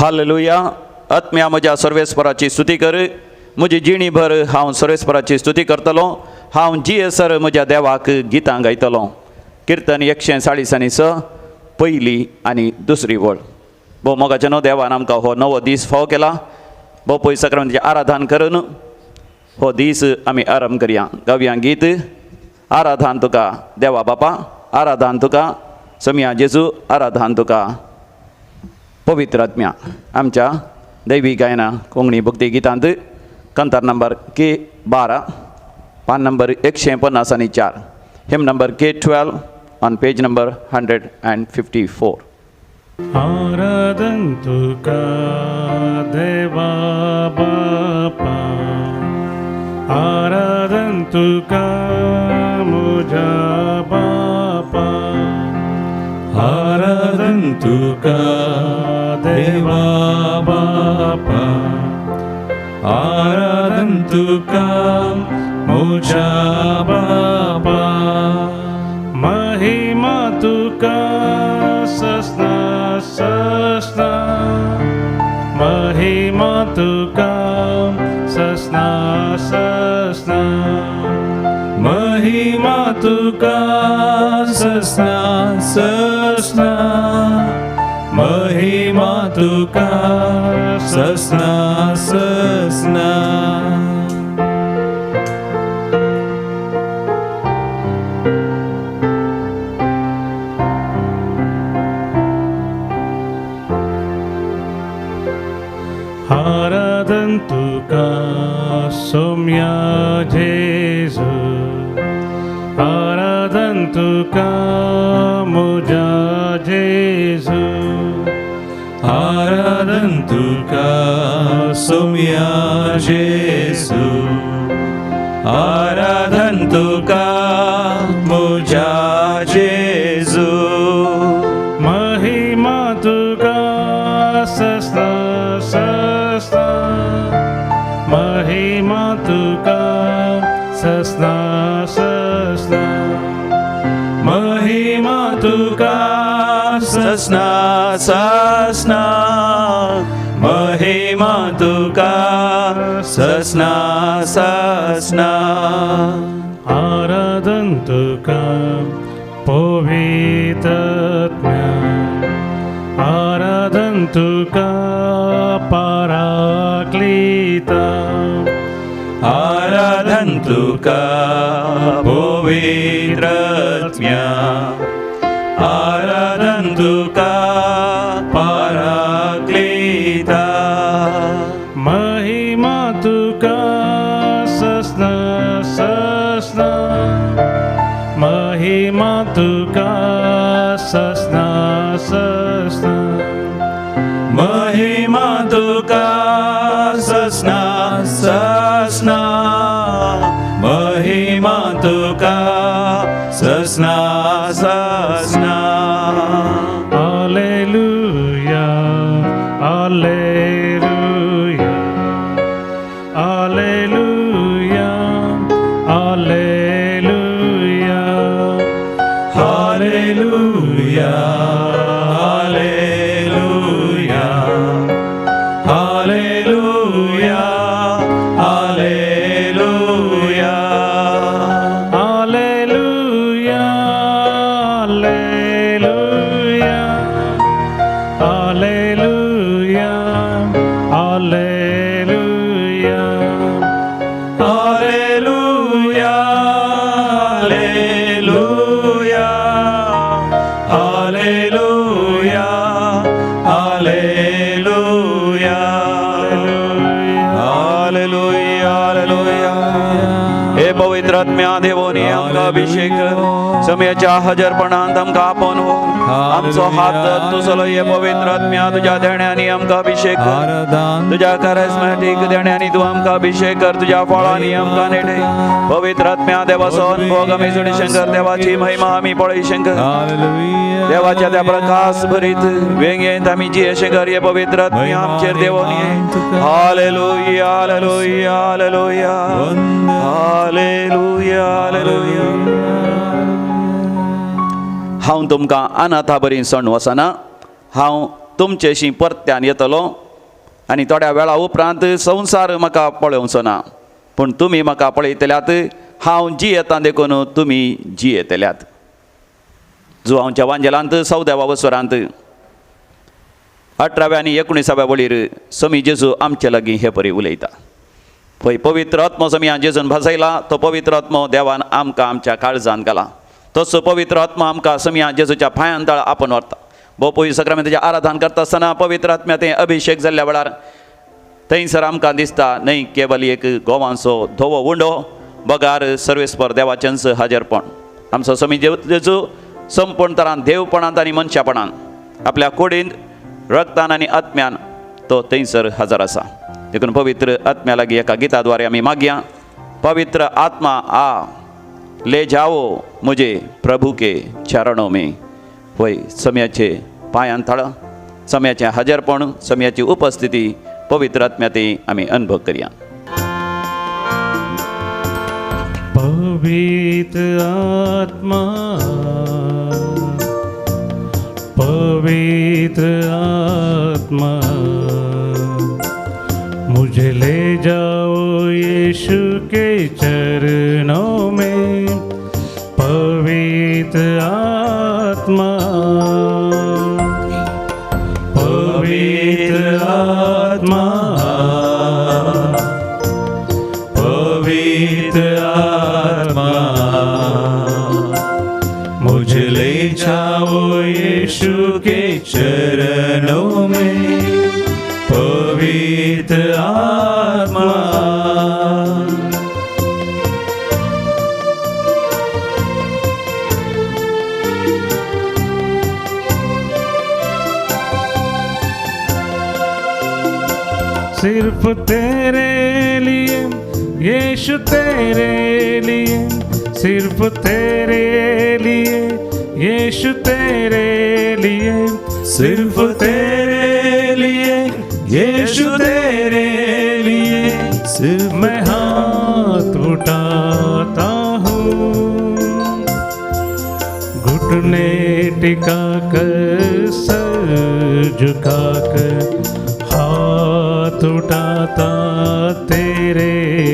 Hallelujah. आत्म्या म्हज्या सर्वेस्पराची स्तुती कर. म्हजी जिणी भर हांव सर्वेस्पराची स्तुती करतलों. हांव जियेसर म्हज्या देवाक गितां गायतलों. कीर्तन 146 पयली आनी दुसरी वळ. भोव मोगाचे न्हू, देवान आमकां हो नवो दीस फावो केला. भोव पयस सक्रांतीचें आराधन करून हो दीस आमी आरंभ करया. गावया गीत. आराधन तुका देवा बापा, आराधन तुका समिया जेजू, आराधन तुका पवित्र आत्म्या. आमच्या दैवी गायना कोंकणी भक्ती गितांत कंतार नंबर K12 पान number 154. Him number K12 on page number 154. आराधन तुका देवा बापा, आराधन तुका मुझा बापा, आराधन तुका देवा बापा, आराधन तुका मुझा बापा, महिमा तुका सस्ना सस्ना, महिमा तुका सस्ना सस्ना, महिमा तुका सस्ना सस्ना, महिमा तुका सस्ना सस्ना. आराधन तुका सौम्या जेजू, आराधन तुका मुझा जेजू, आराधन तुका सौम्या जेजू, आराधन तुका मुझा जेजू, महिमा तुका सस्ना सस्ना, महिमा तुका सस्ना सस्ना, महिमा तुका सस्ना सस्ना, महिमा तुका सस्ना सस्ना. आराधन तुका पवित्र आत्म्या, आराधन तुका पराक्लिता, आराधन तुका पवित्र आत्म्या, आराधन तुका पराक्लिता, महिमा तुका सस्ना सस्ना, महिमा तुका सस्ना सस्ना, महिमा तुका सस्ना सस्ना, महिमा तुका सस्ना सस्ना. हालेलुया हालेलुया हालेलुया हालेलुया हालेलुया हालेलुया हालेलुया हालेलुया हालेलुया हालेलुया हालेलुया हालेलुया हालेलुया हालेलुया हालेलुया हालेलुया. हे पवित्र आत्म्या देवोनी आमकां अभिषेक समयाच्या हजरपणांत आमकां आपोवन आमचो हात तुजलो. हे पवित्र आत्म्या तुज्या देण्यानी आमकां अभिषेक कर, तुज्या कॅरिस्मॅटीक देण्यानी तूं आमकां अभिषेक कर, तुज्या फळांनी आमकां नेटय. पवित्र आत्म्या देवाचो अनुभव आमी जुणी शंकर, देवाची महिमा आमी पळय शंकर, देवाच्या त्या प्रकाश भरीत वेंगेंत आमी जिये शंकर. हे पवित्र आत्म्या आमचेर देवोनी. हालेलुया हालेलुया हालेलुया हालेलुया हालेलुया. हांव तुमकां अनाथा बरी सण वसना, हांव तुमचेशी परत्यान येतलो आनी थोड्या वेळा उपरांत संवसार म्हाका पळोवचो ना, पूण तुमी म्हाका पळयतल्यात. हांव जी येता देखून तुमी जी येतल्यात. जुवांच्या वांजेलांत 14व्या वसरांत 18व्या आनी 19व्या वळीर समी जेजू आमचे लागीं हे परी उलयता. पळय, पवित्र आत्मो समी हांव जेजून भासयला, तो पवित्र आत्मो देवान आमकां आमच्या काळजांत घाला. तसो पवित्र आत्मा आमकां समी हांव जेजूच्या पांयां तळ आपण व्हरता. भोवपळी सक्रामेंताचें आराधन करता आसतना पवित्र आत्म्या तें अभिशेक जाल्ल्या वेळार थंयसर आमकां दिसता न्हय केवल एक गोवांचो धवो उंडो बगार सर्वेस्पर देवाचें हाजरपण. आमचो समी जेजू संपूर्ण तरान देवपणांत आनी मनशापणांत आपल्या कुडींत रक्तान आनी आत्म्यान तो थंयसर हजर आसा. देखून पवित्र आत्म्या लागीं एका गिता द्वारे आमी मागया. पवित्र आत्मा आ ले जाओ मुझे प्रभु के चरणों में. होय, सम्याचे पांयां तळ, सम्याचें हजरपण, सम्याची उपस्थिती पवित्र आत्म्याती आमी अनुभव करया. पवित्र आत्मा, पवित्र आत्मा, मुझे ले जाओ यीशु के चरणों में. पवित्र आत्मा, पवित्र आत्मा, पवित्र आत्मा, मुझे ले जाओ यीशु के चरणों में. पवित्र आत्मा, सिर्फ तेरे लिए यीशु, तेरे लिए, सिर्फ तेरे लिए यीशु, तेरे लिए, सिर्फ तेरे लिए यीशु, तेरे लिए, सिर्फ मैं हाथ उठाता हूँ, घुटने टिका कर सर झुका कर हाथ उठाता तेरे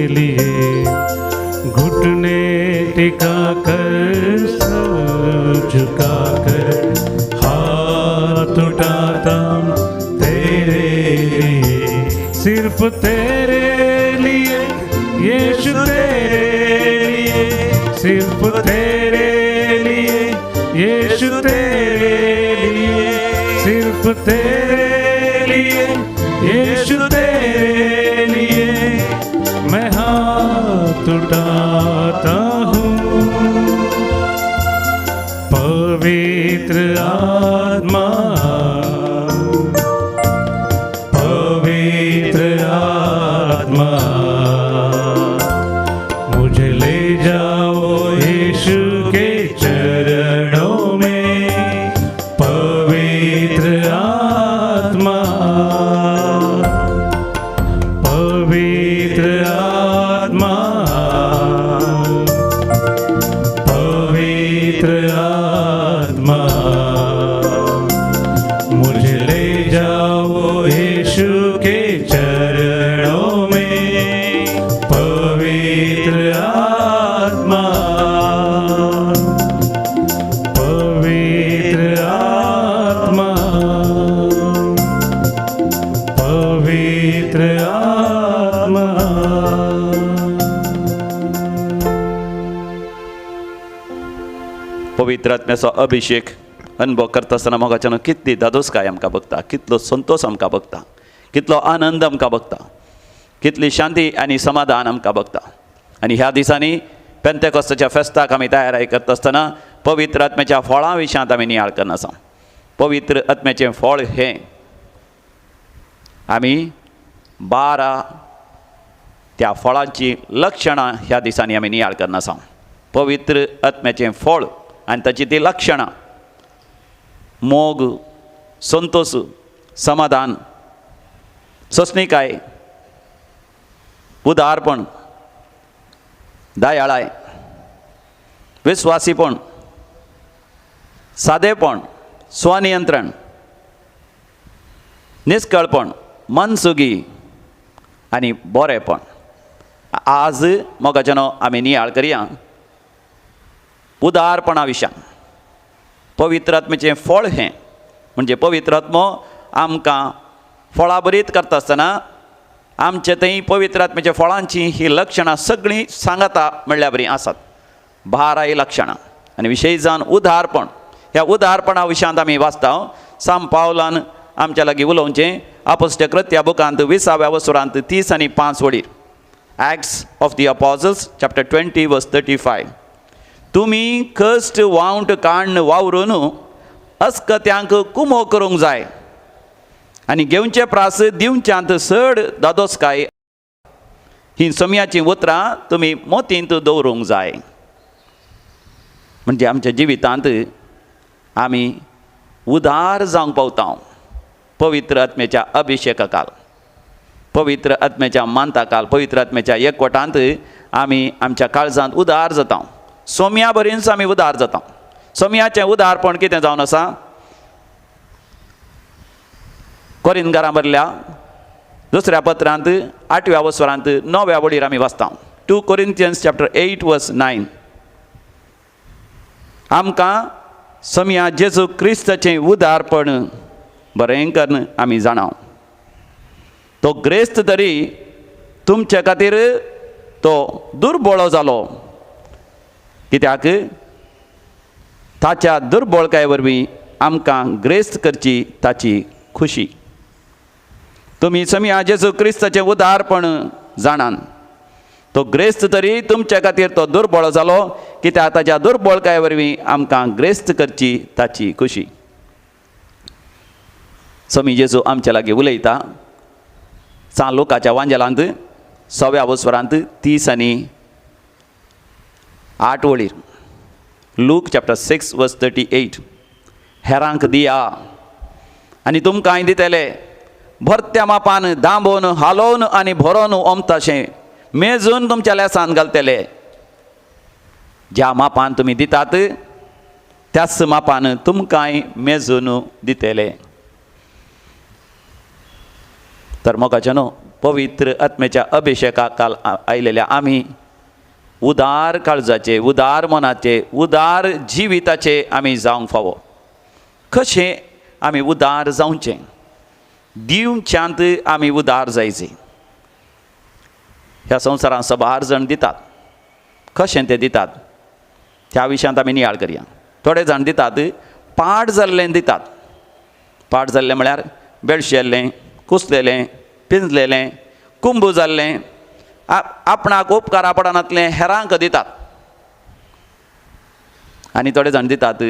लिए. घुटने टिका कर सर झुका कर हाथ उठाता तेरे लिए. सिर्फ तेरे लिए यीशु, तेरे लिए, सिर्फ तेरे लिए यीशु, तेरे लिए, सिर्फ तेरे लिए यीशु, तेरे लिए मैं हाथ उठाता हूँ. पवित्र आत्मा, पवित्र आत्मा, मुझे ले जाओ यीशु के चरणों में. पवित्र आत्मा, पवित्र आत्मा, पवित्र आत्मा, मुझे ले जाओ यीशु के चरणों में. पवित्र आत्मा, पवित्र आत्मा, पवित्र आत्मा. पवित्र आत्म्याचो अभिषेक अनुभव करता आसतना मोगाच्यान कितली दादोसकाय आमकां भोगता, कितलो संतोष आमकां भोगता, कितलो आनंद आमकां भोगता, कितली शांती आनी समाधान आमकां भोगता. आनी ह्या दिसांनी पेंतेकोस्ताच्या फेस्ताक आमी तयारी करता आसतना पवित्र आत्म्याच्या फळां विशयांत आमी नियाळ करना आसा. पवित्र आत्म्याचें फळ हें आमी 12 त्या फळांची लक्षणां ह्या दिसांनी आमी नियाळ करना आसा. पवित्र आत्म्याचें फळ आनी ताची ती लक्षणां मोग, संतोष, समाधान, सस्निकाय, उदारपण, दयाळाय, विस्वासीपण, सादेपण, स्वनियंत्रण, निश्कळपण, मनसुगी आनी बरेपण. आज मोगाच्यानो आमी नियाळ करया उदारपणा विशयां. पवित्र आत्म्याचें फळ हें म्हणजे पवित्र आत्मो आमकां फळां बरीत करता आसतना आमचे थंय पवित्र आत्म्याच्या फळांची ही लक्षणां सगळीं सांगता म्हणल्यार बरीं आसात. 12 लक्षणां आनी विशेश जावन उदारपण. ह्या उदारपणा विशयांत आमी वाचता सांत पावलान आमच्या लागीं उलोवचें अपोस्टल कृत्या बुकांत 20व्या वसुरांत 30 आनी 5 वडीर. Acts of the Apostles chapter 20 verse 35. तुमी कश्ट वावंट काण्ण वावरून अस्कत्यांक कुमो करूंक जाय आनी घेवचे प्रास दिवच्यांत चड दादोसकाय ही समयाची उतरां तुमी मोतींत दवरूंक जाय. म्हणजे आमच्या जिवितांत आमी उदार जावंक पावता पवित्र आत्म्याच्या अभिशेकाकाल, पवित्र आत्म्याच्या मानताकाल, पवित्र आत्म्याच्या एकवटांत आमी आमच्या काळजांत उदार जाता. सोम्या बरींच आमी उदार जाता. सोम्याचें उदारपण कितें जावन आसा? कोरिंथकारां बरयल्या 2ऱ्या पत्रांत 8व्या वसरांत 9व्या वडीर आमी वाचता. 2 Corinthians chapter 8 verse 9. आमकां सोम्या जेजू क्रिस्ताचें उदारपण बरें करन आमी जाणाव. तो ग्रेस्त तरी तुमचे खातीर तो दुर्बळो जालो, कित्याक ताच्या दुर्बळकाये वरवीं आमकां ग्रेस्त करची ताची खुशी. तुमी समया जेजू क्रिस्ताचें उदारपण जाणान. तो ग्रेस्त तरी तुमचे खातीर तो दुर्बळो जालो, कित्याक ताच्या दुर्बळकाये वरवीं आमकां ग्रेस्त करची ताची खुशी. समी जेजू आमच्या लागीं उलयता सांत लुकाच्या वांजेलांत 6व्या वसरांत 30 आनी 8 वडीर. लूक चॅप्टर 6 वर्स 38. हेरांक दिया आनी तुमकां दितले, भरत्या मापान दांबोवन हालोवन आनी भरोवन ओमताशें मेजून तुमच्या लेसान घालतले. ज्या मापान तुमी दितात त्याच मापान तुमकांय मेजून दितले. तर मोगाच्यानो पवित्र आत्म्याच्या अभिशेकाकाल आयलेल्या आमी उदार काळजाचे, उदार मनाचे, उदार जिविताचे आमी जावंक फावो. कशें आमी उदार जावचें? दिवच्यांत आमी उदार जायचे. ह्या संवसारांत सबार जाण दितात. कशें ते दितात त्या विशयांत आमी नियाळ करया. थोडे जाण दितात पाड जाल्लें दितात. पाड जाल्लें म्हळ्यार बेळशेल्लें, कुसलेलें, पिंजलेलें, कुंभ जाल्लें, आपणाक उपकारा पडनातलें हेरांक दितात. आनी थोडे जाण दितात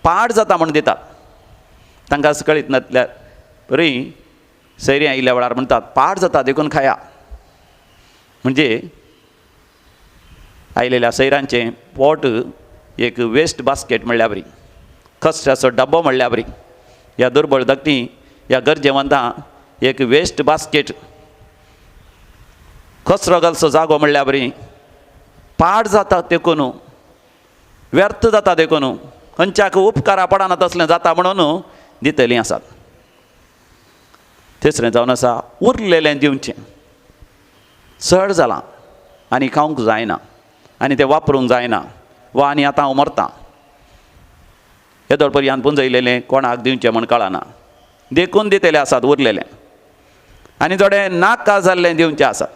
पाड जाता म्हण दितात. तांकां कळीत नासल्यार बरी सैरी आयिल्ल्या वेळार म्हणटात पाड जाता देखून खाया. म्हणजे आयलेल्या सैरांचें पोट एक वेस्ट बास्केट म्हणल्यार बरी, कचऱ्याचो डब्बो म्हणल्यार बरी. ह्या दुर्बळ व्यक्ती, ह्या गरजेवंतां एक वेस्ट बास्केट, कचरो घालचो जागो म्हणल्यार बरी. पाड जाता देखून, व्यर्थ जाता देखून, खंयच्याक उपकारा पडना तसलें जाता म्हणून दितलीं आसात. तिसरें जावन आसा उरलेलें दिवचें. चड जालां आनी खावंक जायना आनी तें वापरूंक जायना, वा आनी आतां हांव मरतां, येदोळ पर्यंत पुंजयलेलें कोणाक दिवचें म्हण कळना देखून दितले आसात उरलेलें. आनी थोडे नाका जाल्लें दिवचें आसात.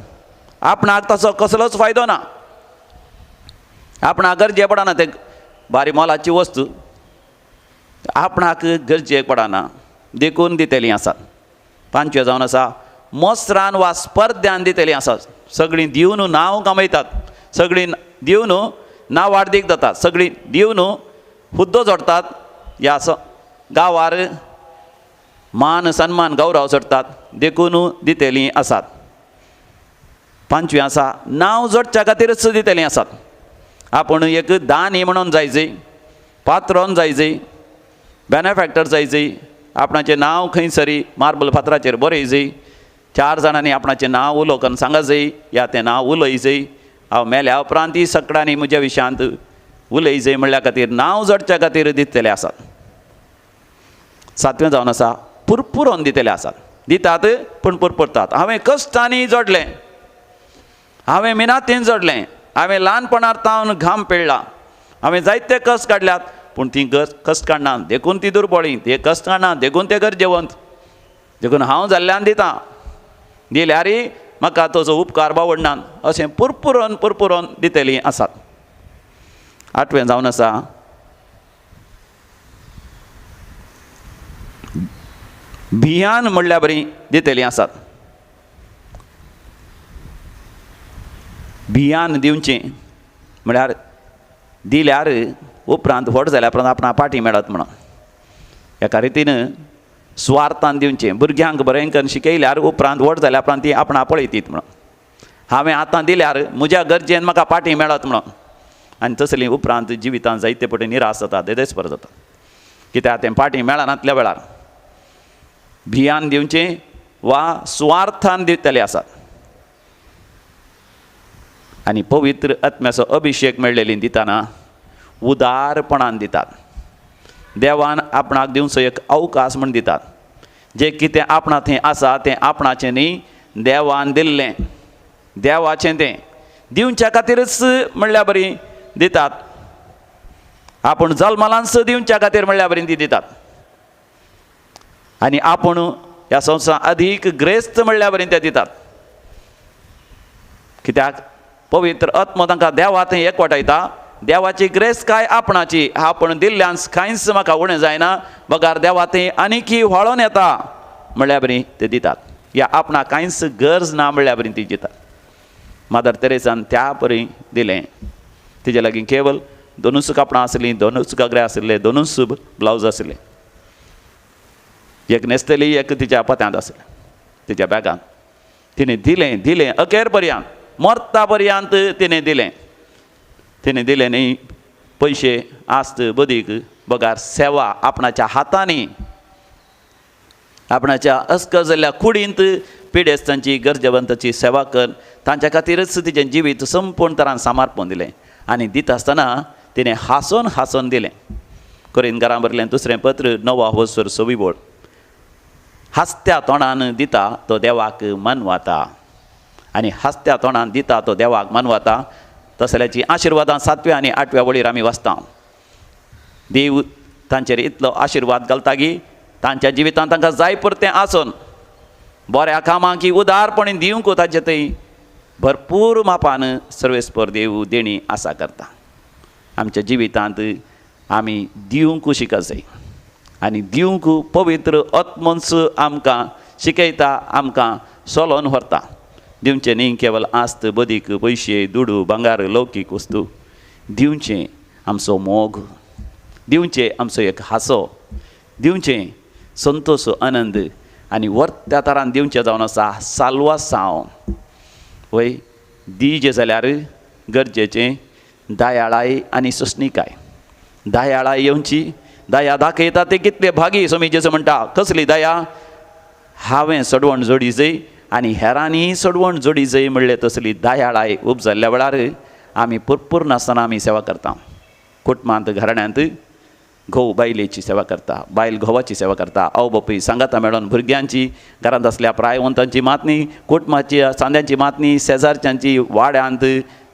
आपणाक ताचो कसलोच फायदो ना, आपणाक गरजे पडना, तें बारी मोलाची वस्तू आपणाक गरजेक पडना देखून दितलीं आसात. 5वें जावन आसा मोसरान वा स्पर्ध्यान दितलीं आसात. सगळीं दिवन नांव कमयतात, सगळीं दिवन नांव वाडदीक जातात, सगळीं दिवन हुद्दो जोडटात, ह्या गांवार मान सन्मान गौरव जोडटात देखून दितलीं आसात. 5वें आसा नांव जोडच्या खातीरच दितलीं आसात. आपूण एक दानी म्हणून जायचें, पात्रोन जायचें, बेनेफॅक्टर जायचें, आपणाचें नांव खंयसरी मार्बल फातराचेर बरयचें, 4 जाणांनी आपणाचें नांव उलोवंक सांगचें, या तें नांव उलयचें, हांव मेल्या उपरांत ही सगळ्यांनी म्हज्या विशयांत उलयचें म्हणल्या खातीर नांव जोडच्या खातीर दितले आसात. 7वें जावन आसा पुरपुरोन दितेले आसात. दितात पूण पुरपुरतात. हांवें कश्टांनी जोडलें, हांवें मिनातीन जोडलें, हांवें ल्हानपणांत तावन घाम पिळ्ळा, हांवें जायते कश्ट काडल्यात, पूण ती कश्ट काडना देखून ती दुर्बळी, ते कश्ट काडना देखून ते गरजेवंत, देखून हांव जाल्ल्यान दितां, दिल्यार म्हाका तुजो उपकार बावडनात, अशें पुरपुरोन पुरपुरोन दितेलीं आसात. 8वें जावन आसा भियान म्हणल्यार बरी दितेलीं आसात. भियान दिवचें म्हळ्यार दिल्यार उपरांत व्हड जाल्या उपरांत आपणा पाटी मेळत म्हणून. एका रितीन स्वार्थान दिवचें. भुरग्यांक बरें करून शिकयल्यार उपरांत व्हड जाल्या उपरांत ती आपणा पळयतीत म्हणून. हांवें आतां दिल्यार म्हज्या गरजेन म्हाका पाटी मेळत म्हणून. आनी तसलीं उपरांत जिवितांत जायते पटेन निराश जाता, देदेस्पर जाता, कित्याक तें पाटी मेळनातल्या वेळार. भियान दिवचें वा स्वार्थान दितले आसात. आनी पवित्र आत्म्याचो अभिशेक मेळ्ळेली दितना उदारपणान दितात. देवान आपणाक दिवचो एक अवकाश म्हूण दितात. जें कितें आपणा थंय आसा तें आपणाचें न्ही, देवान दिल्लें, देवाचें तें दिवच्या खातीरच म्हणल्यार बरी दितात. आपूण जल्मालांच दिवच्या खातीर म्हणल्यार बरी ती दितात. आनी आपूण ह्या संवसारांत अधीक ग्रेस्त म्हणल्यार बरी ते दितात. कित्याक पवित्र आत्मो तांकां देवा थंय एकवटायता. देवाची ग्रेस काय आपणाची, आपूण दिल्ल्यान कांयच म्हाका उणें जायना, बगार देवा थंय आनीकय व्हाळोन येता म्हणल्यार बरी ते दितात. ह्या आपणाक कांयच गरज ना म्हणल्यार बरी ती दितात. मादर तेरेसान त्या परी दिलें. तिजे लागीं केवल 2 कापडां आसलीं, 2 घागरे आशिल्ले, 2 ब्लावज आशिल्ले. एक न्हेसतली, एक तिच्या पत्यांत आसलें, तिच्या बॅगान. तिणें दिलें दिलें अखेर पर्यंत, मरता पर्यंत तिणें दिलें. तिणें दिलें न्ही पयशे आस्त बदीक, बगार सेवा आपणाच्या हातांनी, आपणाच्या अस्कजल्ल्या कुडींत पिडेस्तांची गरजेवंताची सेवा कर. तांच्या खातीरच तिचें जिवीत संपूर्ण तरान समर्पण दिलें. आनी दिता आसतना तिणें हांसून हांसून दिलें. कोरिंथकारां बरयलें 2 पत्र 9:6. हांसत्या तोंडान दिता तो देवाक मानवता. आनी हांसत्या तोंडान दिता तो देवाक मानवता. तसल्याची आशिर्वादां 7व्या आनी 8व्या वळीर आमी वाचता. देव तांचेर इतलो आशिर्वाद घालता की तांच्या जिवितांत तांकां जाय परतें आसून बऱ्या कामांक उदारपणी दिवंक ताचे थंय भरपूर मापान सर्वेस्पर देव देणी आसा करता. आमच्या जिवितांत आमी दिवंक शिकत जाय. आनी दिवंक पवित्र आत्मोच आमकां शिकयता, आमकां सोलोन व्हरता. दिवचें न्ही केवल आस्त बदीक पयशे दुडू भांगार लौकीक वस्तू. दिवचें आमचो मोग, दिवचें आमचो एक हांसो, दिवचें संतोश आनंद. आनी वर्त्या तरान दिवचें जावन आसा साल्वासांव. वय दिजें जाल्यार गरजेचें दयाळाय आनी सस्निकाय. दयाळाय येवची, दया दाखयता ते कितले भागी. स्वामी जेजू म्हणटा कसली दया, हांवें सडवण जोडी जय आनी हेरांनी सडवण जोडी जय म्हणले तसली दयाळाय उपजल्ल्या वेळार आमी पुरपूर्ण आसतना आमी सेवा करता. कुटुंबांत घराण्यांत घोव बायलेची सेवा करता, बायल घोवाची सेवा करता, आवय बापूय सांगाता मेळोन भुरग्यांची, घरांत असल्या प्रायवंतांची मातनी, कुटुंबाची सांद्यांची मातनी, शेजारच्यांची, वाड्यांत,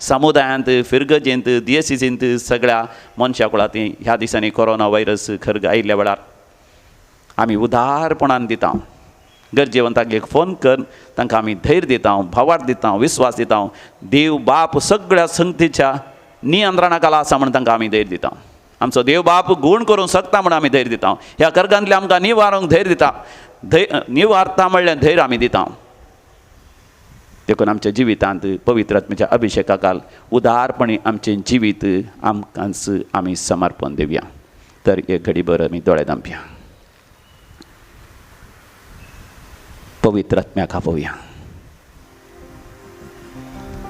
समुदायांत, फिरगजेंत, दियेसीसींत, सगळ्या मनशा कुळांत ह्या दिसांनी कोरोना व्हायरस खर आयिल्ल्या वेळार आमी उदारपणान दिता. गरजेवंतांक एक फोन कर, तांकां आमी धैर्य दिता, भावार्थ दिता, विस्वास दिता. देव बाप सगळ्या संगतीच्या नियंत्रणाखाला आसा म्हण तांकां आमी धैर्य दिता. आमचो देव बाप गूण करूंक शकता म्हण आमी धैर्य दिता. ह्या कर्गांतले आमकां निवारूंक धैर्य दिता. निवारता म्हणल्यार धैर्य आमी दिता. देखून आमच्या जिवितांत पवित्र आत्म्याच्या अभिशेकाकाल उदारपणी आमचें जिवीत आमकांच आमी समर्पण दिवया. तर एक घडीभर आमी दोळे धांपया. पवित्र आत्म्याक आपोवया.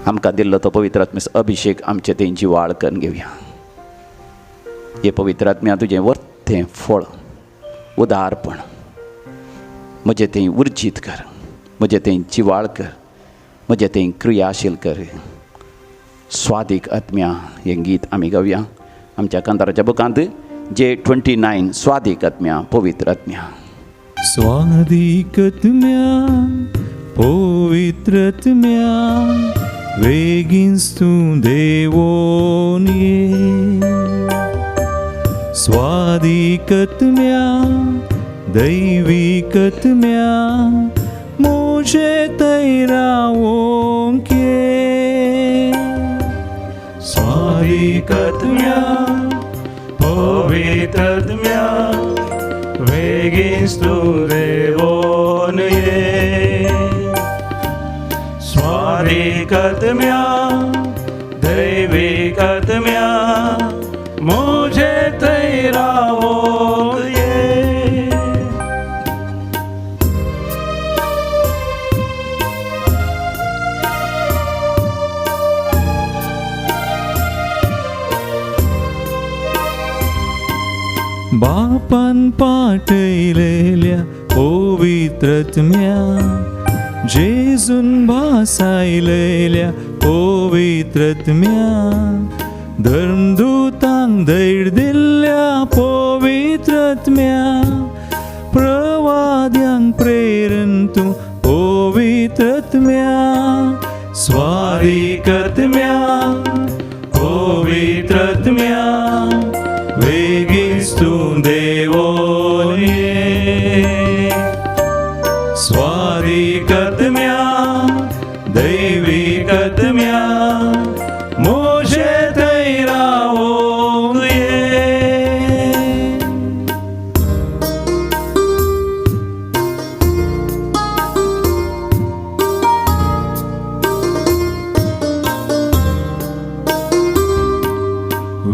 आमकां दिल्लो तो पवित्र आत्म्याचो अभिशेक आमचे थंय जिवाळ करून घेवया. हे पवित्र आत्म्या तुजें वर्तें फळ उदारपण म्हजें थंय उर्जीत कर, म्हजें थंय जिवाळ कर, म्हजें थंय क्रियाशील कर. स्वादीक आत्म्या हें गीत आमी गावया. आमच्या कांताराच्या बुकांत J29 स्वादीक आत्म्या, पवित्र आत्म्या. स्वादिकत्म्या पवित्रत्म्या वेगिन्स तूं देवोन ये स्वादिकत्म्या दैविकत्म्या मुझे तैरावों के स्वादिकत्म्या पवित्रत्म्या वेगिन्स तूं देवोन ये स्वादिकत्म्या दैविकत्म्या मुझे तैरावों ये बापान पाठयलेल्या पवित्रत्म्या जेजून भासायलेल्या पवित्रत्म्या धर्मदूतांक धैर्य दिल्ल्या पवित्रत्म्या प्रवाद्यांक प्रेरण तूं पवित्रत्म्या स्वादिकत्म्या पवित्रत्म्या वेगिन्स तूं देवोन ये स्वादिकत्म्या दैविकत्म्या मुझे तैरावों ये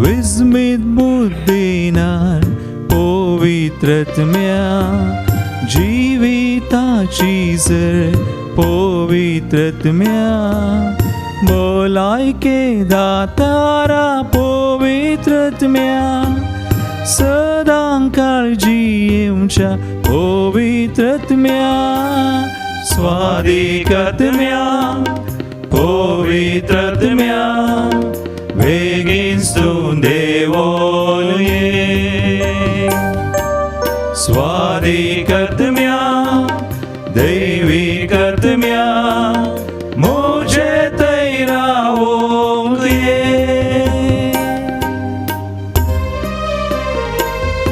विस्मित बुद्धीनान पवित्रत्म्या जीविताची सर पवित्रत्म्या भलायके दातारा पवित्रत्म्या सदां काळजी येवच्या पवित्रत्म्या स्वादिकत्म्या पवित्रत्म्या वेगिन्स तूं देवोन ये स्वादिकत्म्या दैविकत्म्या मुझे तैरावों ये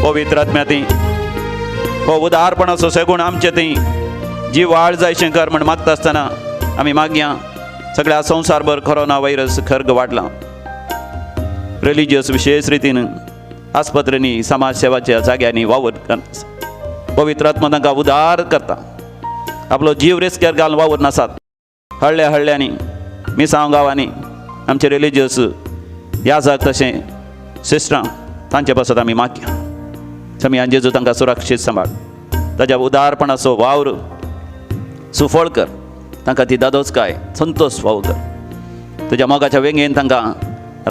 पवित्र आत्म्या ती हो उदारपणाचो सेगूण आमचे ती जी वाळ जायशें कर म्हण मागता आसतना आमी मागया सगळ्या संवसारभर कोरोना व्हायरस खर्ग वाडला रिलिजियस विशेष रितीन आस्पत्रेनी समाज सेवाच्या जाग्यांनी वावर पवित्र आत्मा तांकां उदार करता आपलो जीव रिस्केर घालून वावर नासात हळ्ळ्या हळ्ळ्यांनी मिसांव गांवांनी आमचे रिलिजियस याजाक तशें सिस्टरां तांचे पासत आमी मागया समियान जेजू तांकां सुरक्षीत सांबाळ ताज्या उदारपणाचो वावर सुफळ कर तांकां ती दादोचकाय संतोष फावो कर तुज्या मोगाच्या वेंगेन तांकां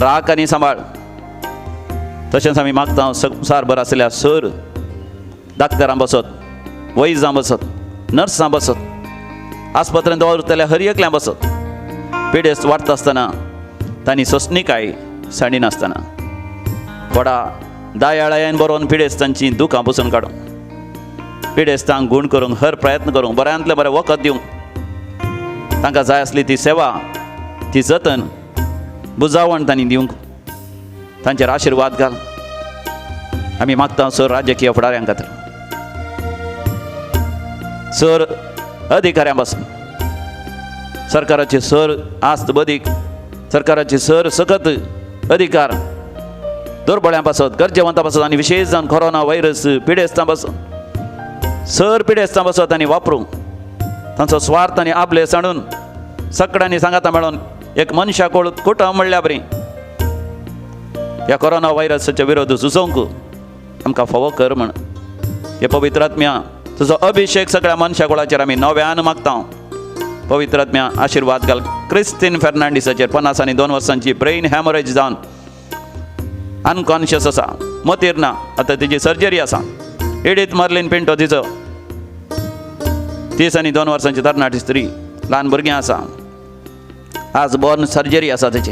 राख आनी सांबाळ तशेंच आमी मागता संवसारभर आसलेल्या सर डाक्टरां बसत वैजां बसत नर्सां बसत आस्पत्रेंत दवरतल्या हर एकल्यां बसत पिडेस्त वाडटा आसतना तांणी सोंसणीकाय साडी नासतना व्हडा दायाळायेन बरोवन पिडेस्तांची दुखां पुसून काडूंक पिडेस्तांक गूण करूंक हर प्रयत्न करूंक बऱ्यांतलें बरें वखद दिवंक तांकां जाय आसली ती सेवा ती जतन बुजावण तांणी दिवंक तांचेर आशिर्वाद घाल आमी मागता सर राजकीय फुडाऱ्यां खातीर सर अधिकाऱ्यां पासून सरकाराचे सर आस्त बदीक सरकाराचे सर सकत अधिकार दोरबळ्यां पासत गरजेवंतां पासत आनी विशेश जावन कोरोना व्हायरस पिडेस्तां पासत सर पिडेस्तां पासत आनी वापरूंक तांचो स्वार्थ आनी आपले साणून सगळ्यांनी सांगाता मेळोन एक मनशा कुटुंब म्हणल्या बरी ह्या कोरोना व्हायरसाच्या विरोध झुजोवंक आमकां फावो कर म्हण हे पवित्र आत्म्या तुजो अभिषेक सगळ्या मनशा कुळाचेर आमी नव्यान मागता पवित्र आत्म्या आशिर्वाद घाल क्रिस्तीन फेर्नांडीसाचेर 52 वर्सांची ब्रेन हॅमरेज जावन अनकॉन्शियस आसा मतीर ना आतां तिची सर्जरी आसा एडीथ मार्लिन पिंटो तिचो 32 वर्सांची तरणाटी स्त्री ल्हान भुरगीं आसा आज बॉर्न सर्जरी आसा तेची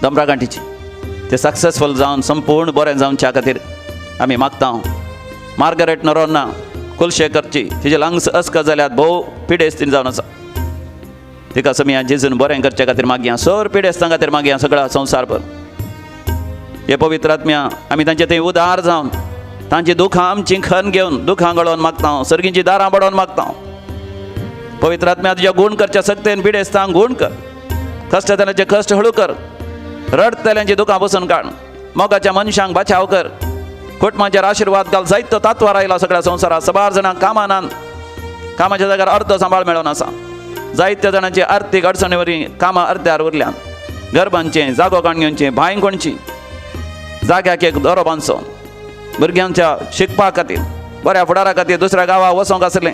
दमरा गांठीची ते सक्सेसफूल जावन संपूर्ण बरें जावच्या खातीर आमी मागता मार्गरेट नरोन्ना कुलशेखरची तिचे लंग्स अस्क जाल्यात भोव पिडेस्तीन जावन आसा तिका समिया जेजून बरें करचे खातीर मागया सर पिडेस्तां खातीर मागया सगळा संवसार भर हे पवित्र आत्म्या आमी तांचे थंय उदार जावन तांची दुखां आमची खण घेवन दुखां गळोवन मागता सर्गींची दारां बडोवन मागता पवित्र आत्म्या तुज्या गूण करच्या सक्तेन पिडेस्तांक गूण कर कश्टजनाचे कश्ट हळू कर रडतल्यांची दुखां बसून काड मोगाच्या मनशांक बचाव कर कुटुंबाचेर आशिर्वाद घाल जायतो तात्वार आयला सगळ्या संवसारात सबार जाणांक कामां नात कामाच्या जाग्यार अर्थ सांबाळ मेळोन आसा जायत्या जाणांची आर्थीक अडचणी वरी कामां अर्द्यार उरल्यात गरबांचें जागो काणग्यांचें भांय कोणची जाग्याक एक दोरो बांदचो भुरग्यांच्या शिकपा खातीर बऱ्या फुडारा खातीर दुसऱ्या गांवां वचोंक आसलें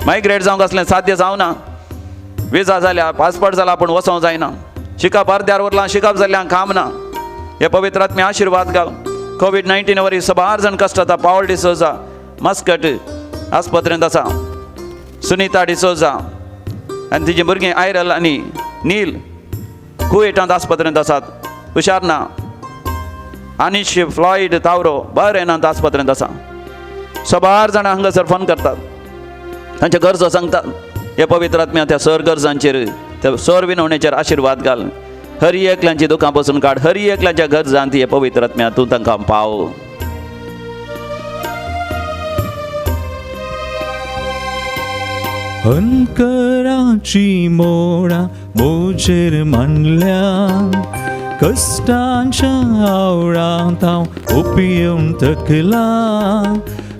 मायग्रेट जावंक आसलें साध्य जावना विजा जाल्या पासपोर्ट जाला पूण वचोंक जायना शिकप अर्द्यार उरलां शिकप जाल्ल्यांक काम ना हे पवित्र आत्मे आशिर्वाद घाल कोविड-19 वरी सबार जाण कश्ट जाता पावल डिसोजा मस्कट आस्पत्रेंत आसा सुनीता डिसोजा आनी तिची भुरगीं आयरल आनी नील कुवेटांत आस्पत्रेंत आसात हुशार ना आनिश फ्लॉयड तावरो बरेनांत आस्पत्रेंत आसा सबार जाणां हांगासर फोन करतात तांच्या गरजो सांगतात हे पवित्र आत्म्या त्या सर गरजांचेर त्या सर विनवणेचेर आशिर्वाद घाल हर एकल्यांची दुखां बसून काड हर एकल्याच्या गरजांत हे पवित्र आत्म्या तूं तांकां पाव अंकराची मोडा मोजेर मांडल्या कष्टांच्या आवळांत हांव ओपियम तकला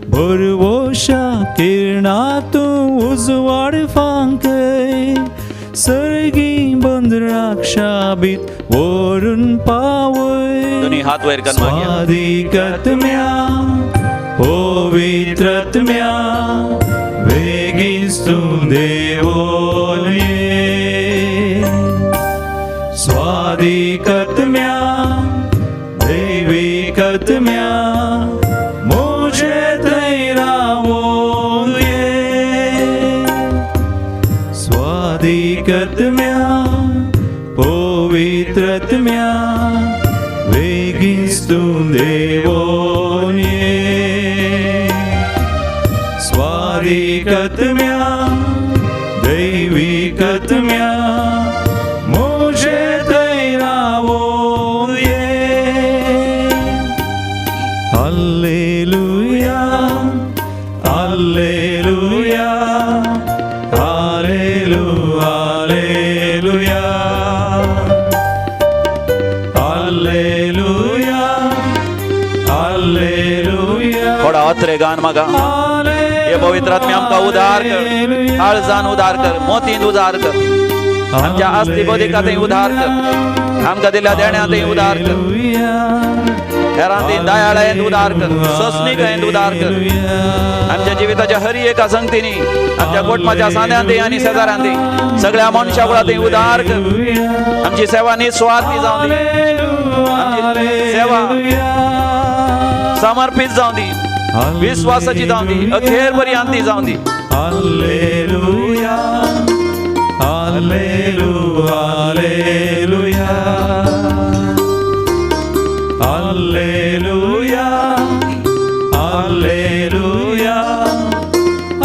भरवोशा किरणातूं उजवाड फांकय सर्गी बंद राक्षाबीत वरून पावय दोन्ही हात वयर कर मागया स्वादिकत्म्या पवित्रत्म्या बेगीन तूं देवोन ये स्वादिकत्म्या दैविकत्म्या मोजे थंय रावोन ये स्वादिकत्म्या पवित्रत्म्या बेगीन तूं देवोन ये स्वादिकत्म्या दैविकत्म्या मोजे थंय रावोन ये हाल्लेलुया हाल्लेलुया हालेलुया हाल्लेलुया हाल्लेलुया थोडा अत्रे गान मागा हे पवित्र आत्म्या आमकां उदार कर काळजान उदार कर मोतींत उदार कर आमच्या आस्ती बौद्धिकांतय उदार कर आमकां दिल्या देण्यातय उदार कर हेरांती दयाळायेंत उदार कर सोंसणीकायेंत उदार कर आमच्या जिविताच्या हर एका संगतींनी आमच्या कुटुंबाच्या सांद्यांतय आनी शेजाऱ्यांतय सगळ्या मनशा कुळांतय उदार कर आमची सेवा निस्वार्थी जावं दी आमची सेवा समर्पित जावं दी विश्वासाची जावं दी अखेर पर्यंत जावं दी हाल्लेलुया हाल्लेलुया हाल्लेलुया हाल्लेलुया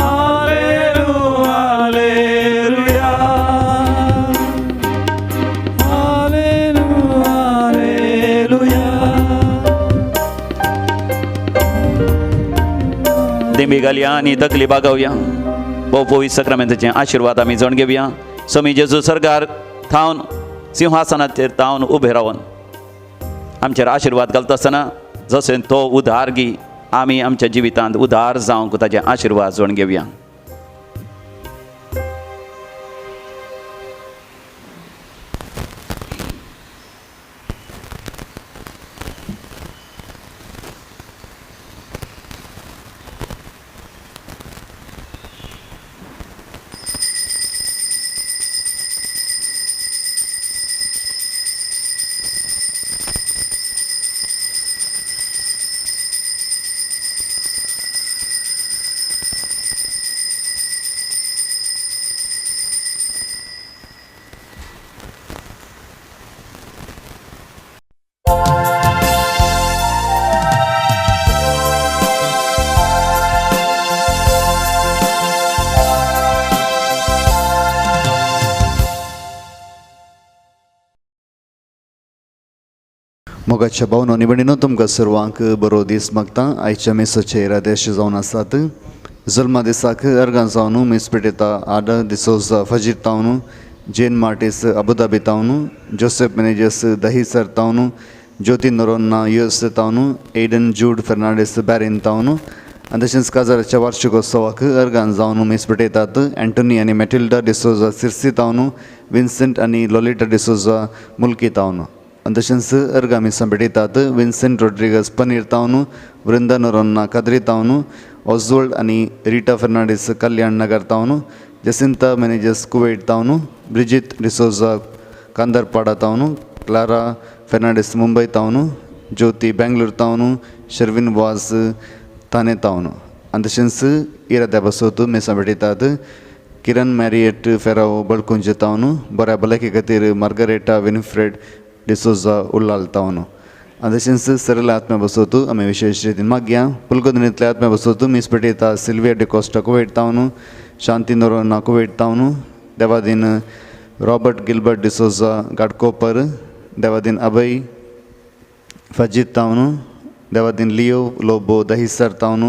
हाल्लेलुया हाल्लेलुया दिंबी घालया आनी तकली बागवया भोव पवित्र सक्रामेंताचे आशिर्वाद आमी जाण घेवया समी जेजू सरकार थावन सिंहासनाचेर थावन उबे रावन आमचेर आशिर्वाद घालता आसतना जशें तो उदार गी आमी आमच्या जिवितांत उदार जावंक ताचे आशिर्वाद जाण घेवया मोगाच्या भावनो आनी भयणीनो तुमकां सर्वांक बरो दीस मागता. आयच्या मेसाचे रादेश जावन आसात. जल्मा दिसाक अर्गां जावन मीस पेटयता आड दिसोजा फजीर तावन जेन मार्टिस अबुधाबी तावन जोसेफ मेनेजस दहीसर तावन ज्योती नोरोन्ना यूएस तावन एडन जूड फर्नांडीस बॅरिन तावन आनी तशेंच काजाराच्या वार्षिकोत्सवाक अर्गां जावन मीस पेटयतात. एंटोनी आनी मेटिल्डा डिसोजा सिर्सी तावन विन्सेंट आनी लोलिटा डिसोजा मुल्की तावन आनी तशेंच अर्गां मिसां पेटयतात. विन्सेंट रोड्रिगस पनीर तावन वृंदा नोरोन्ना काद्री तावन ऑजवल्ड आनी रिटा फर्नांडीस कल्याण नगर तावन जसिंता मेनेजस कुवेट तावन ब्रिजित डिसोजा कांदरपाडा तावन क्लारा फर्नांडीस मुंबई तावन ज्योती बेंगलूर तावन शर्विन वाज ताने तावन आनी तशेंच इराद्या बसोत मेसां पेटयतात. किरण मॅरिएट फेराव बळकुंजे तावन बऱ्या भलायके खातीर मार्गरेटा विनफ्रेड डिसोजा उल्लाल तावन आनी तशेंच सरला आत्म्या बसोत आमी विशेश रितीन मागया. पुलकोदनींतल्या आत्म्या बसोत मीस पेटयता सिल्विया डिकोस्टा कुवेट तावन शांती नोरोन्ना कुवेट तावन देवादीन रॉबर्ट गिल्बर्ट डिसोजा गाडकोपर देवादीन अभय फजीत तावन देवादीन लियो लोबो दहीसर तावन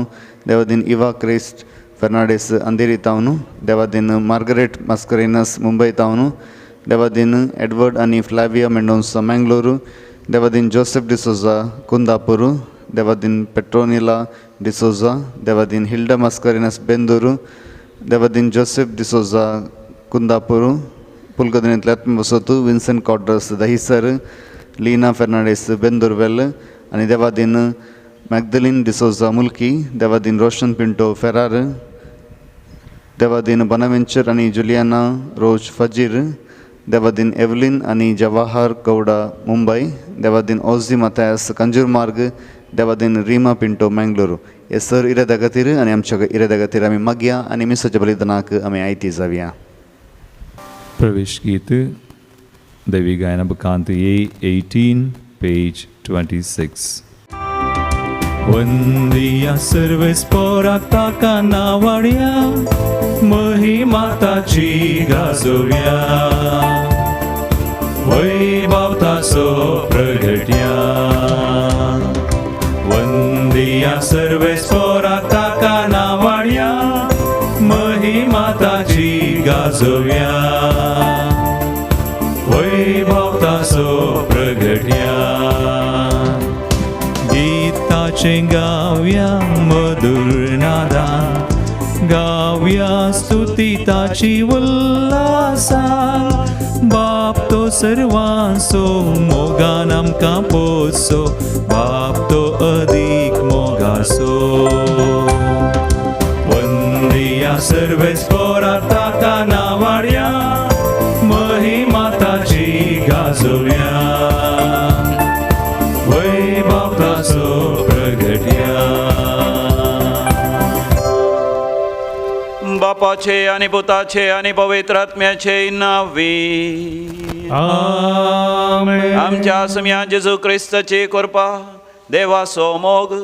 देवादीन इवा क्रिस्ट फर्नांडीस अंधेरी तावन देवादीन मार्गरेट मास्करेनस मुंबई तावन देवादीन एडवर्ड आनी फ्लाविया मेंडोन्सा मंगळूर देवादीन जोसेफ डिसोजा कुंदापूर देवादीन पेट्रोनिला डिसोजा देवादीन हिल्डा मास्करेनस बेंदूर देवादीन जोसेफ डिसोजा कुंदापूर पुलकोदनींतल्या बसोत विन्सेंट कॉड्रस दहीसर लीना फर्नांडीस बेंदूरवेल आनी देवादीन मॅग्दलीन डिसोजा मुल्की देवादीन रोशन पिंटो फेरार देवादीन बोनावेंचर आनी जुलियाना रोज फजीर देवादीन एवलिन आनी जवाहर गौडा मुंबई देवादीन ओझी माथायस कंजूर मार्ग देवादीन रिमा पिंटो मंगळूर. हे सर इराद्या खातीर आनी आमच्या इराद्या खातीर आमी मागया आनी मिसाच्या बलिदानाक आमी आयती जावया. प्रवेश गीत दैवी गायन बकांत ये 18 पेज 26. वंदिया सर्वेस्पराक ताका नावाड्या महिमा ताची गाजोव्या वैभव ताचो प्रगट्या. वंदिया सर्वेस्पराक ताका नावाड्या महिमा ताची गाजोव्या वैभव ताचो प्रगट्या. गीताचे गाव्या मधुर नादान गाव्या स्तुती ताची उल्हासान बाप तो सर्वांचो मोगान आमकां पोसो बाप तो अदीक मोगासो. वंदिया सर्वेस्पराक ताका नावाड्या महिमा ताची गाजोव्या वैभव ताचो प्रगट्या. बापाचे आणि पुताचे आणि पवित्र आत्म्याचे नावी आमेन. आमच्या सम्या जेजू क्रिस्ताची कृपा देवाचो मोग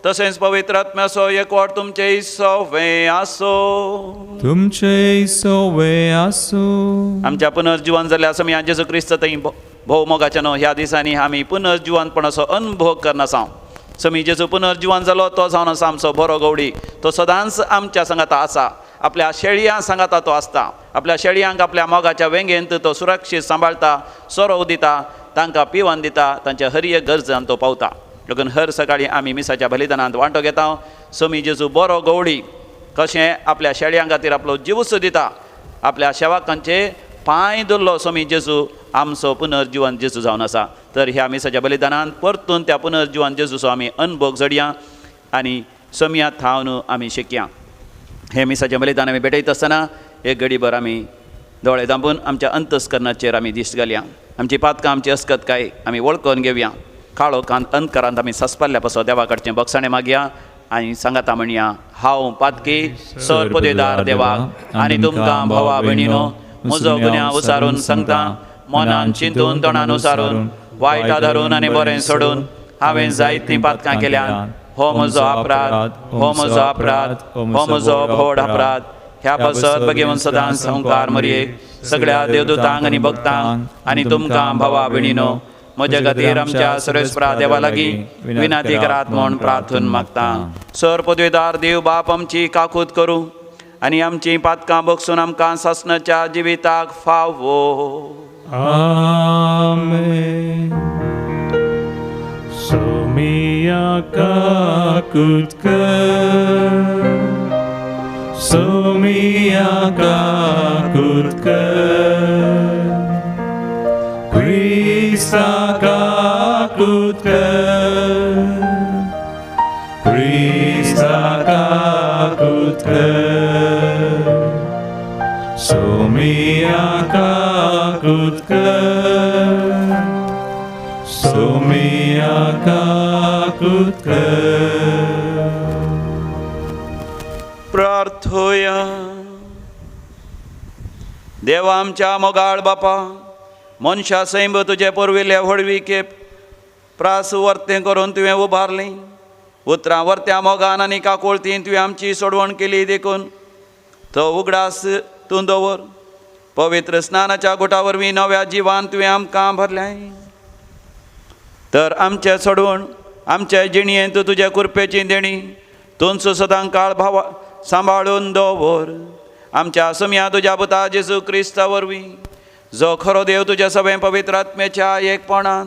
तसेच पवित्र आत्म्याचो एकवट तुमचे सवे आसो. तुमचे सोवे आसो. आमच्या पुनर्जीवन जाल्ल्या सम्या जेजू क्रिस्त थंय भोव मोगाच्या न्हू ह्या दिसांनी आमी पुनर्जीवनपणाचो अनुभव करना आसा. समी जेजू पुनर्जीवन जालो तो जावन आसा आमचो बरो गवडी. तो सदांच आमच्या सांगाता आसा. आपल्या शेळयां सांगाता तो आसता. आपल्या शेळयांक आपल्या मोगाच्या वेंगेंत तो सुरक्षीत सांबाळटा सोरो दिता तांकां पिवण दिता तांच्या हर एक गरजान तो पावता. देखून हर सकाळी आमी मिसाच्या बलिदानांत वांटो घेता. समी जेजू बरो गवडी कशें आपल्या शेळयां खातीर आपलो जिवूच दिता. आपल्या सेवकांचे पांय धरलो समी जेजू आमचो पुनर्जीवन जेजू जावन आसा. तर ह्या मिसाच्या बलिदानांत परतून त्या पुनर्जीवन जेजूचो आमी अनुभव जडया आनी सम्यांत थावन आमी शिकया. हे मिसाचें बलिदान आमी भेटयत आसतना एक घडीभर आमी दोळे धांपून आमच्या अंतस्करणाचेर आमी दिश्ट घालया. आमची पातकां आमची अस्कतकाय आमी वळखून घेवया. काळो अंतकारांत आमी सस्पाल्ल्या पासो देवा कडचें बक्षाणें मागया आनी सांगाता म्हणया हांव पातकी सर पोदेदार देवाक आनी तुमकां भावा भयणीनो म्हजो गुन्यांव उसारून सांगता. मनान चिंतून तोंडान उसारून वायट धरून आनी बरें सोडून हांवें जायतीं पातकां केल्यान हो म्हजो अपराध हो म्हजो अपराध हो म्हजो व्हड अपराध. ह्या पासत भगवंत सदांच संकार मरयेक सगळ्या देवदूतांक आनी भक्तांक आनी तुमकां भावा भयणीनो म्हज्या खातीर आमच्या सर्वेस्परा देवा लागीं विनाती करात म्हूण प्रार्थून मागता. सर पदवेदार देव बाप आमची काकूत करूं आनी आमची पातकां बगसून आमकां सासणाच्या जिविताक फावो. Amen. Somia kakutkar, Somia kakutkar, Krista kakutkar, Krista kakutkar, Somia kakutkar, Somia kakutkar. प्रार्थोया. देवा आमच्या मोगाळ बापा, मनशा सैम तुजे पुरविल्ले व्हडवीके प्रास वर्तें करून तुवें उबारली. उतरां वर्त्या मोगान आनी काकुळतीन तुवें आमची सोडवण केली देखून तो उगडास तूं दवर. पवित्र स्नानाच्या गुटा वरवीं नव्या जिवान तुवें आमकां भरलें. तर आमचें सोडवण आमच्या जिणयेंत तुज्या कुरपेची देणी तूंच सदां काळ भावा सांबाळून दवर. आमच्या समिया तुज्या पुता जेजू क्रिस्ता वरवीं जो खरो देव तुज्या सभे पवित्र आत्म्याच्या एकपणान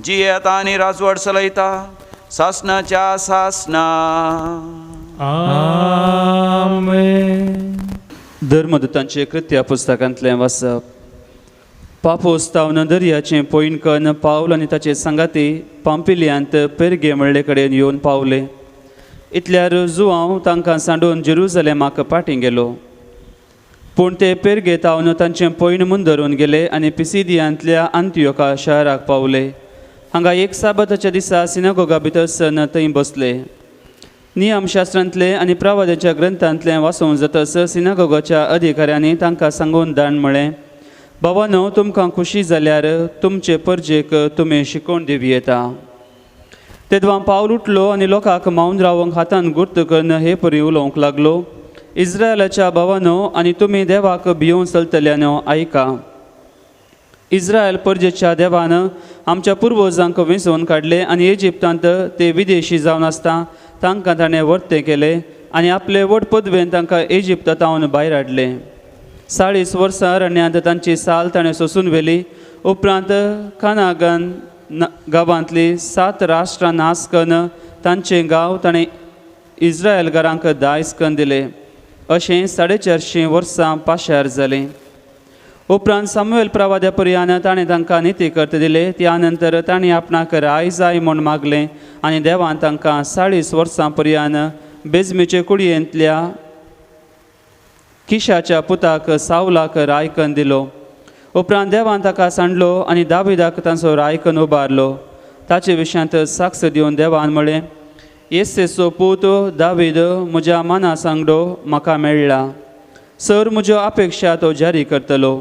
जियेत आनी राजवट चलयता सासणाच्या सासना. Amen. धर्मदूतांचे कृत्या पुस्तकांतलें वाचप. पापोस तावन दर्याचें पयणकन पावल आनी ताचे संगाती पांपिलियांत पेरगे म्हणले कडेन येवन पावले. इतल्यार जुवांव तांकां सांडून जेरुसलेमाक फाटीं गेलो. पूण ते पेरगे तावन तांचें पयण मुंदरून गेले आनी पिसिदियांतल्या अंत्योका शाराक पावले. हांगा एक साबताच्या दिसा सिनागोगा भितर सन थंय बसले. नियमशास्त्रांतले आनी प्रवाद्याच्या ग्रंथांतलें वाचूंक जातस सिनागोगाच्या अधिकाऱ्यांनी तांकां सांगून धाडून म्हळें, बाबानो, तुमकां खुशी जाल्यार तुमचे परजेक तुमी शिकोवन दिवी येता. तेदवां पावल उठलो आनी लोकांक मावन रावंक हातान गुर्त करून हे परी उलोवंक लागलो, इस्रायलाच्या भावानो आनी तुमी देवाक भिवून चलतल्यानो आयका. इस्रायल परजेच्या देवान आमच्या पुर्वजांक वेंचून काडले आनी इजिप्तांत ते विदेशी जावन आसता तांकां ताणें वर्तें केलें आनी आपले व्हड पदवेन तांकां इजिप्तांतावन भायर हाडले. 40 वर्सां अरण्यांत तांची साल ताणें सोंसून व्हेली. उपरांत कानागान गांवांतली 7 राष्ट्रां नास करून तांचे गांव ताणें इस्रायलकारांक दायज करून दिले. अशें 450 वर्सां पाशार जालीं. उपरांत सामुएल प्रवाद्या पर्यान ताणें तांकां निती करत दिले. त्या नंतर ताणीं आपणाक राय जाय म्हूण मागलें आनी देवान तांकां 40 वर्सां पर्यान बेजमेचे कुडयेंतल्या किशाच्या पुताक सावलाक रायकन दिलो. उपरांत देवान ताका सांडलो आनी दाविदाक तांचो रायकन उबारलो. ताचे विशयांत साक्ष दिवन देवान म्हळें, येसेचो पूत दावीद म्हज्या मना सांगडो म्हाका मेळ्ळा. सर म्हज्यो अपेक्षा तो जारी करतलो.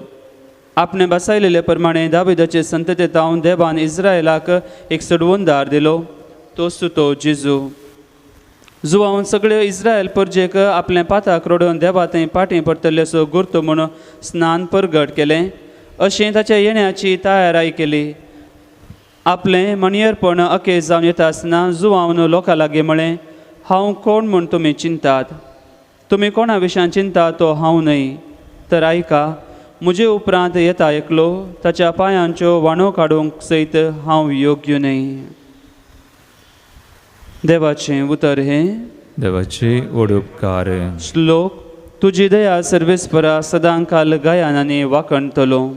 आपणे बसयलेले प्रमाणे दाविदाचे संततेंतावन देवान इस्रायलाक एक सडवंदार दिलो, तोच तो जेजू. जुवान सगळे इस्रायल परजेक आपले पाताक रोडून देवा थंय फाटीं परतल्लेसो गुर्त म्हूण स्नान परगट केलें. अशें ताच्या येण्याची तयाराय केली. आपलें मणियरपण अके जावन येता आसतना जुवान लोकां लागीं म्हळें, हांव कोण म्हूण तुमी चिंतात? तुमी कोणा विशयान चिंता तो हांव न्हय. तर आयका, म्हजे उपरांत येता एकलो, ताच्या पांयांच्यो वाणो काडूंक सयत हांव योग्य न्हय. देवाचें उतर हे. देवाचे ओडुपकार. श्लोक. तुजी दया सर्वेस्परा सदां काल गायान आनी वाकणतलो.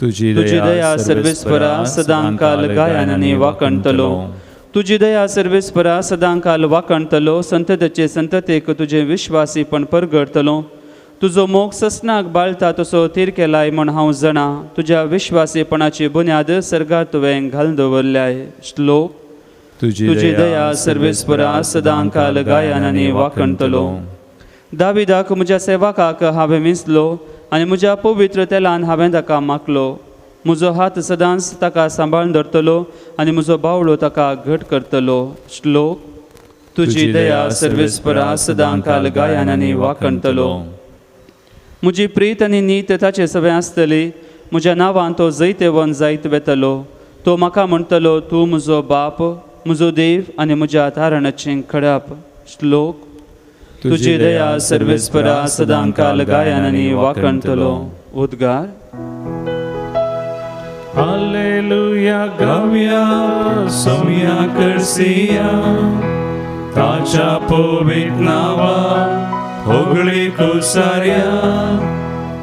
तुझी तुजी दया सर्वेस्परा सदां काल गायान आनी वाकणतलो. तुजी दया सर्वेस्परा सदां काल वाकणतलो. संततेचे संततेक तुजे विश्वासीपण परगडतलो. तुजो मोग ससनाक बाळता तसो थीर केलाय म्हण हांव जाणा. तुज्या विश्वासीपणाची बुन्याद सर्गार तुवें घालून दवरल्याय. श्लोक. तुजी दया सर्वेस्परा सदां काल गायान आनी वाकणतलो. दाविदाक म्हज्या सेवकाक हांवें विंचलो आनी म्हज्या पवित्र तेलान हांवें ताका मागलो. म्हजो हात सदांच ताका सांबाळून धरतलो आनी म्हजो बावळो ताका घट करतलो. श्लोक. तुजी दया सर्वेस्परा सदां काल गायान आनी वाकणतलो. म्हजी प्रीत आनी नीत ताचे सवें आसतली. म्हज्या नांवान तो जैते वन जायत वेतलो. तो म्हाका म्हणटलो तूं म्हजो बाप म्हजो देव आनी म्हज्या तारणाचें खडाप. श्लोक. तुजी दया सर्वेस्परा सदांकाल गायन आनी वाखणतलो. उद्गार. हालेलुया गावया सोम्या करसिया ताच्या पवित्र नावा होगळी कुसार्या.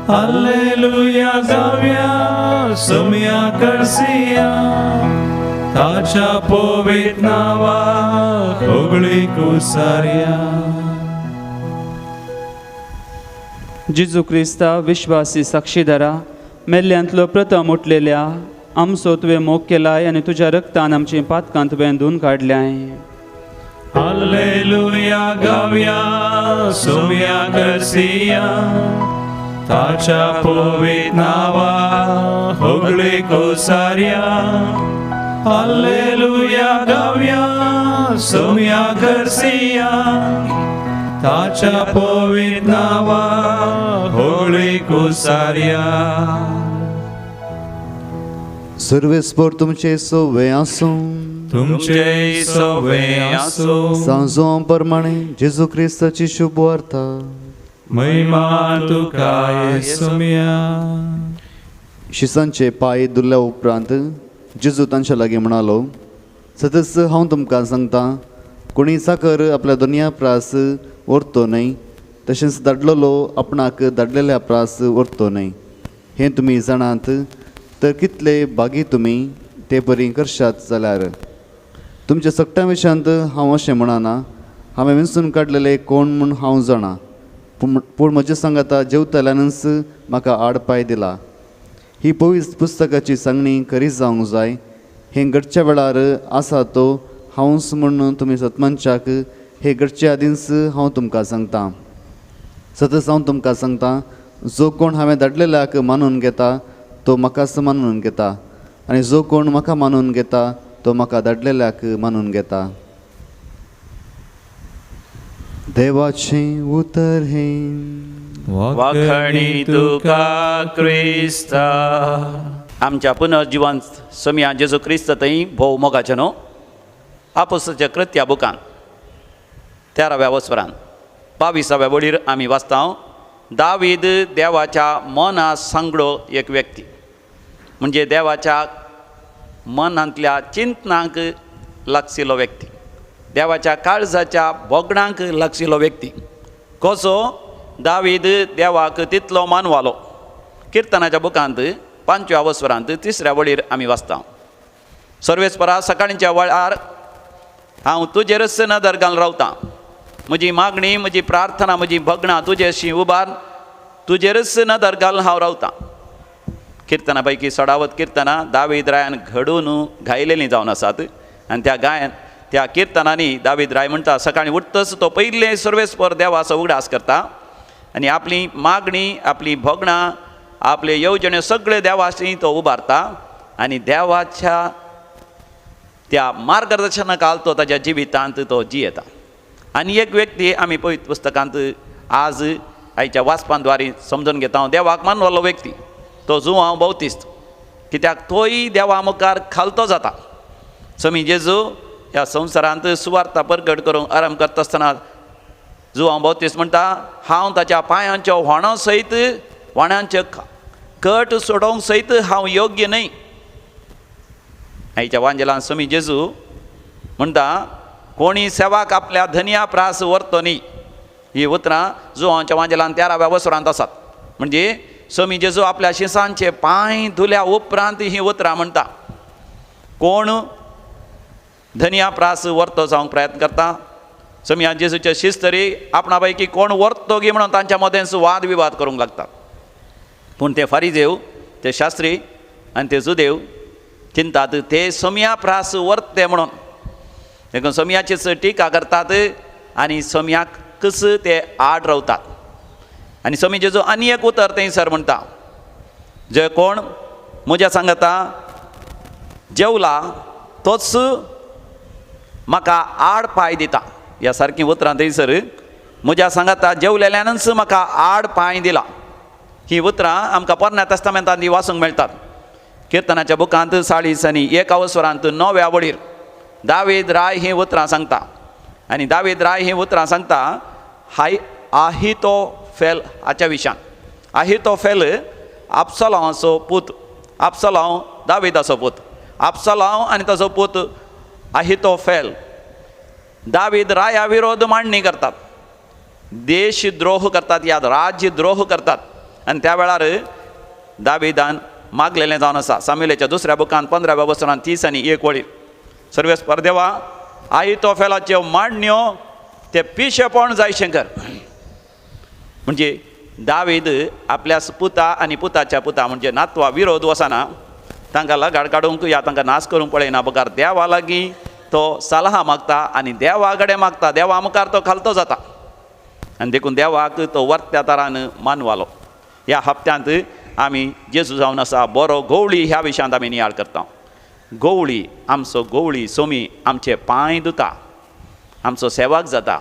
हालेलुया गावया सोम्या करसिया ताच्या पवित्र नावा होगळी कुसार्या. जेजू क्रिस्ता विश्वासी साक्षीदारा, मेल्ल्यांतलो प्रथम उठलेल्या आमचो तुवें मोग केलाय आनी तुज्या रक्तान आमची पातकां तुवें धुवन काडल्याय. हालेलुया गावया सोम्या करसिया ताच्या पवित्र नावा होगळी कुसार्या. हालेलुया गावया सोम्या करसिया ताच्या पवित्र नावा होगळी कुसार्या. सर्वेस्पर तुमचे सोवे आसूं. तुमचे सोवे आसूं. सांजो प्रमाणे जेजू क्रिस्ताची शुभ वार्ता. महिमा तुका येसुम्या. शिसांचे पांय धुल्ल्या उपरांत जेजू तांच्या लागीं म्हणालो, सतस हांव तुमकां सांगतां, कोणी साकर आपल्या दोनया प्रास व्हरतो न्हय, तशेंच धाडलेलो आपणाक धाडलेल्या प्रास व्हरतो न्हय. हें तुमी जाणात, तर कितले बागी तुमी ते परी करशात जाल्यार. तुमच्या सगट्यां विशयांत हांव अशें म्हणना, हांवें विंचून काडलेले कोण म्हूण हांव जाणा, पूण म्हजे सांगाता जेवतल्यानच म्हाका आड पांय दिला. ही पवित्र पुस्तकाची सांगणी खरी जावंक जाय. हें घडच्या वेळार आसा तो हांवच म्हूण तुमी सतमनशाक हे घडचे आदींच हांव तुमकां सांगतां. सतत हांव तुमकां सांगतां, जो कोण हांवें धाडलेल्याक मानून घेता तो म्हाकाच मानून घेता, आनी जो कोण म्हाका मानून घेता तो म्हाका धाडलेल्याक मानून घेता. देवाचें उतर हें. वाखणी तुका क्रिस्ता. आमच्या पुनर्जीवन सोम्या जेजू क्रिस्त थंय भोव मोगाचें न्हू. आपोस्तलाच्या कृत्या बुकान 13व्या वस्परान 22व्या वळीर आमी वाचता, दावीद देवाच्या मना सांगडो एक व्यक्ती, म्हणजे देवाच्या मनांतल्या चिंतनांक लागशिल्लो व्यक्ती, देवाच्या काळजाच्या बोगडांक लागशिल्लो व्यक्ती. कसो दावीद देवाक तितलो मानवालो. किर्तनाच्या बुकांत 5व्या वस्परांत 3ऱ्या वळीर आमी वाचता, सर्वेस्परा सकाळच्या वेळार हांव तुजेरच नदर घालून रावतां. म्हजी मागणी, म्हजी प्रार्थना, म्हजी भगणां तुजेशी उबार तुजेरच नदर घालून हांव रावतां. किर्तना पैकी 16वत किर्तना दावीद रायान घडून गायलेलीं जावन आसात. आनी त्या किर्तनांनी दावीद राय म्हणटा, सकाळीं उठतच तो पयले सर्वेस्पर देवाचो उगडास करता आनी आपली मागणी, आपली भगणां, आपले येवजण्यो सगळे देवाशी तो उबारता आनी देवाच्या त्या मार्गदर्शना खाल तो ताच्या जिवितांत तो जियेता. आनी एक व्यक्ती आमी पवित्र पुस्तकांत आज आयच्या वाचपांद्वारे समजून घेता, देवाक मानवलो व्यक्ती तो जुवांव बौतिस्त. कित्याक तोय देवा मुखार खालतो जाता. समी जेजू ह्या संवसारांत सुवार्ता परगट करूंक आरंभ करता आसतना जुवांव बौतिस्त म्हणटा, हांव ताच्या पांयांच्यो व्हाणो सयत, व्हाणांचे कट सोडोवंक सयत हांव योग्य न्हय. आयच्या वांजेलान समी जेजू म्हणटा, कोणी सेवाक आपल्या धन्या प्रास व्हरतो न्ही. ही उतरां जुवांच्या वांजेलान 13व्या वस्परांत आसात. म्हणजे समी जेजू आपल्या शिसांचे पांय धुल्या उपरांत ही उतरां म्हणटा. कोण धन्या प्रास व्हरतो जावंक प्रयत्न करता. समिया जेजूचे शिस्तरी आपणा पैकी कोण व्हरतो गी म्हणून तांच्या मदेंच वाद विवाद करूंक लागतात. पूण ते फारिजेव, ते शास्त्री आनी ते जुदेव चिंतात ते समिया प्रास व्हरते म्हणून. देखून समियाचीच टिका करतात आनी समियाकच ते आड रावतात. आनी समी जेजू आनी एक उतर थंयसर म्हणटा, जे कोण म्हज्या सांगता जेवला तोच म्हाका आड पांय दिता. ह्या सारकीं उतरां थंयसर म्हज्या सांगता जेवलेल्यानच म्हाका आड पांय दिला. ही उतरां आमकां पोरण्या तेस्तामेंतांत वाचूंक मेळटात. किर्तनाच्या बुकांत 40 आनी 1 स्वरांत 9व्या वळीर दावीद राय ही उतरां सांगता आनी दावीद राय ही उतरां सांगता आहितोफेल हाच्या विशयान. आहितोफेल अब्सलोमाचो पूत, अब्सलोम दावीदाचो पूत. अब्सलोम आनी ताचो पूत आहितोफेल दावीद राया विरोध मांडणी करतात, देशद्रोह करतात, या राज्यद्रोह करतात. आनी त्या वेळार दाविदान मागलेलें जावन आसा सामुएलाच्या 2ऱ्या बुकांत 15व्या वचनांत 30 आनी 1 वळीर. सर्वेस्पर देवा, आहितोफेलाच्यो मांडण्यो ते पिशेपण जायशें कर. म्हणजे दावीद आपल्या पुता आनी पुताच्या पुता म्हणजे नातवा विरोध वचना, तांकां लगाड काडूंक या तांकां नाश करूंक पळयना, बकार देवा लागीं तो सलहा मागता आनी देवा कडेन मागता. देवा मुखार तो खालतो जाता आनी देखून देवाक तो वर्त्या तरान मानवालो. ह्या हप्त्यांत आमी जेजू जावन आसा बरो गवळी ह्या विशयांत आमी नियाळ करता. गवळी आमचो गवळी सोमी आमचे पांय धुता, आमचो सेवाक जाता,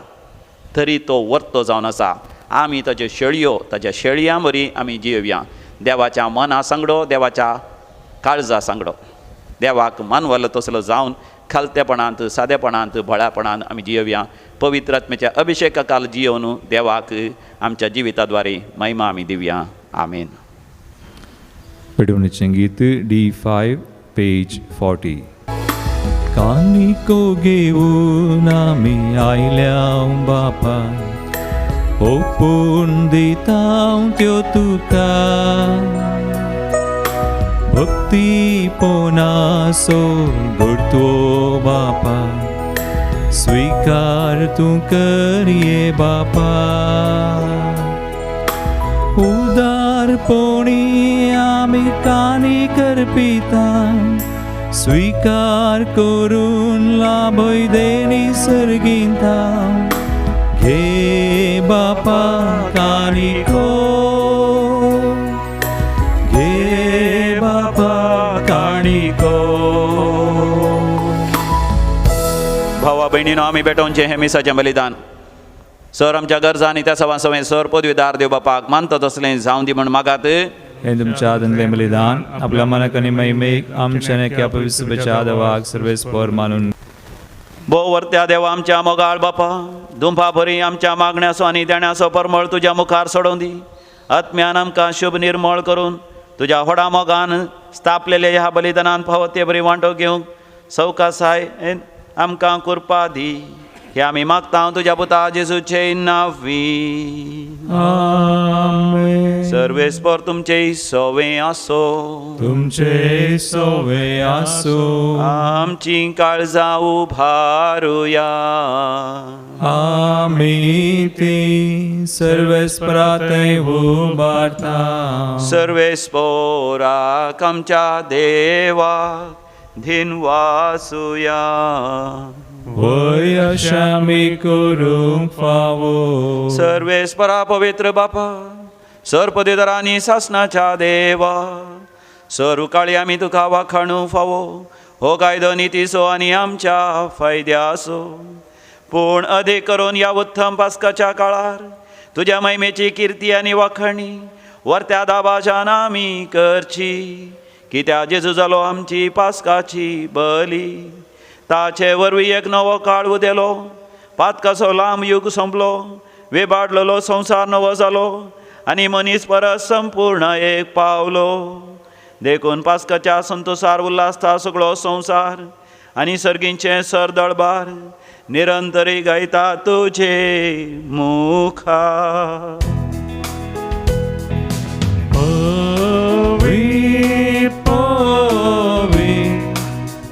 तरी तो वर्तो जावन आसा. आमी ताज्यो शेळयो, ताज्या शेळयां बरी आमी जियेवया. देवाच्या मना सांगडो, देवाच्या काळजा सांगडो, देवाक मानवलो तसलो जावन खालतेपणांत, सादेपणांत, भळ्यापणांत आमी जियेवया. पवित्र आत्म्याच्या अभिशेकाकाल जियोवन देवाक आमच्या जिविताद्वारे महिमा आमी दिवया. आमेन. पेटवणीचें गीत D5 पेज 40. कानिको घेऊन आमी आयल्या बापा, ओपून दिता त्यो तुका. भक्ती पोनासो घडतो बापा, स्वीकार तूं करये बापा. उदारपणी आमी कानी करपिता, स्वीकार करून लाभय देनी सर्गिंता. घे बापा कानिको, घे बापा कानिको. भावा भयणीनो, आमी भेटोवचें हें मिसाचें बलिदान. सर आमच्या गरजा आनी त्या सवां सवय सर पदवीदार देव बापाक मानता तसलें जावं दी म्हण मागात. हे तुमच्या आदनलें बलिदान आपल्या मनाक आनी महिमेक आमच्या नेक्या पवित्र देवाक सर्वेस्पर मानून. भोव वर्त्या देवा आमच्या मोगाळ बापा, दुंपा भरी आमच्या मागण्याचो आनी देण्याचो परमळ तुज्या मुखार सोडून दी. आत्म्यान आमकां शुभ निर्मळ करून तुज्या व्हडा मोगान स्थापलेले ह्या बलिदानान फावो ते बरी वांटो घेवंक सवकासाय आमकां कृपा दी. हे आमी मागता तुज्या पुता जेजूचे नांवी. आमेन. सर्वेस्पर तुमचे सोवे आसो, तुमचे सोवे आसो. आमची काळजां उभारुया. आमी ती सर्वेस्परातय उबारता. सर्वेस्पोराक आमच्या देवाक धिनवासुया. वय अशामी करूंक फावो. सर्वेस्परा पवित्र बापा, सर पदवीदारांनी शासनाच्या देवा, सर उकाळी आमी तुका वाखाणू फावो. हो कायदो नितीसो आनी आमच्या फायद्यासो, पूण अधिक करून ह्या उत्तम पास्काच्या काळार तुज्या महिमेची किर्ती आनी वाखणी वर्त्या दाबाच्यान आमी करची. कित्याक जेजू जालो आमची पास्काची बली. ताचे वरवीं एक नवो काळ उदेलो, पातकाचो लांब युग संपलो, वेबाडलेलो संवसार नवो जालो आनी मनीस परस संपूर्ण एक पावलो. देखून पास्काच्या संतोषार उल्हासता सगळो संवसार आनी सर्गींचे सर दळबार निरंतरी गायता तुजे मुखार.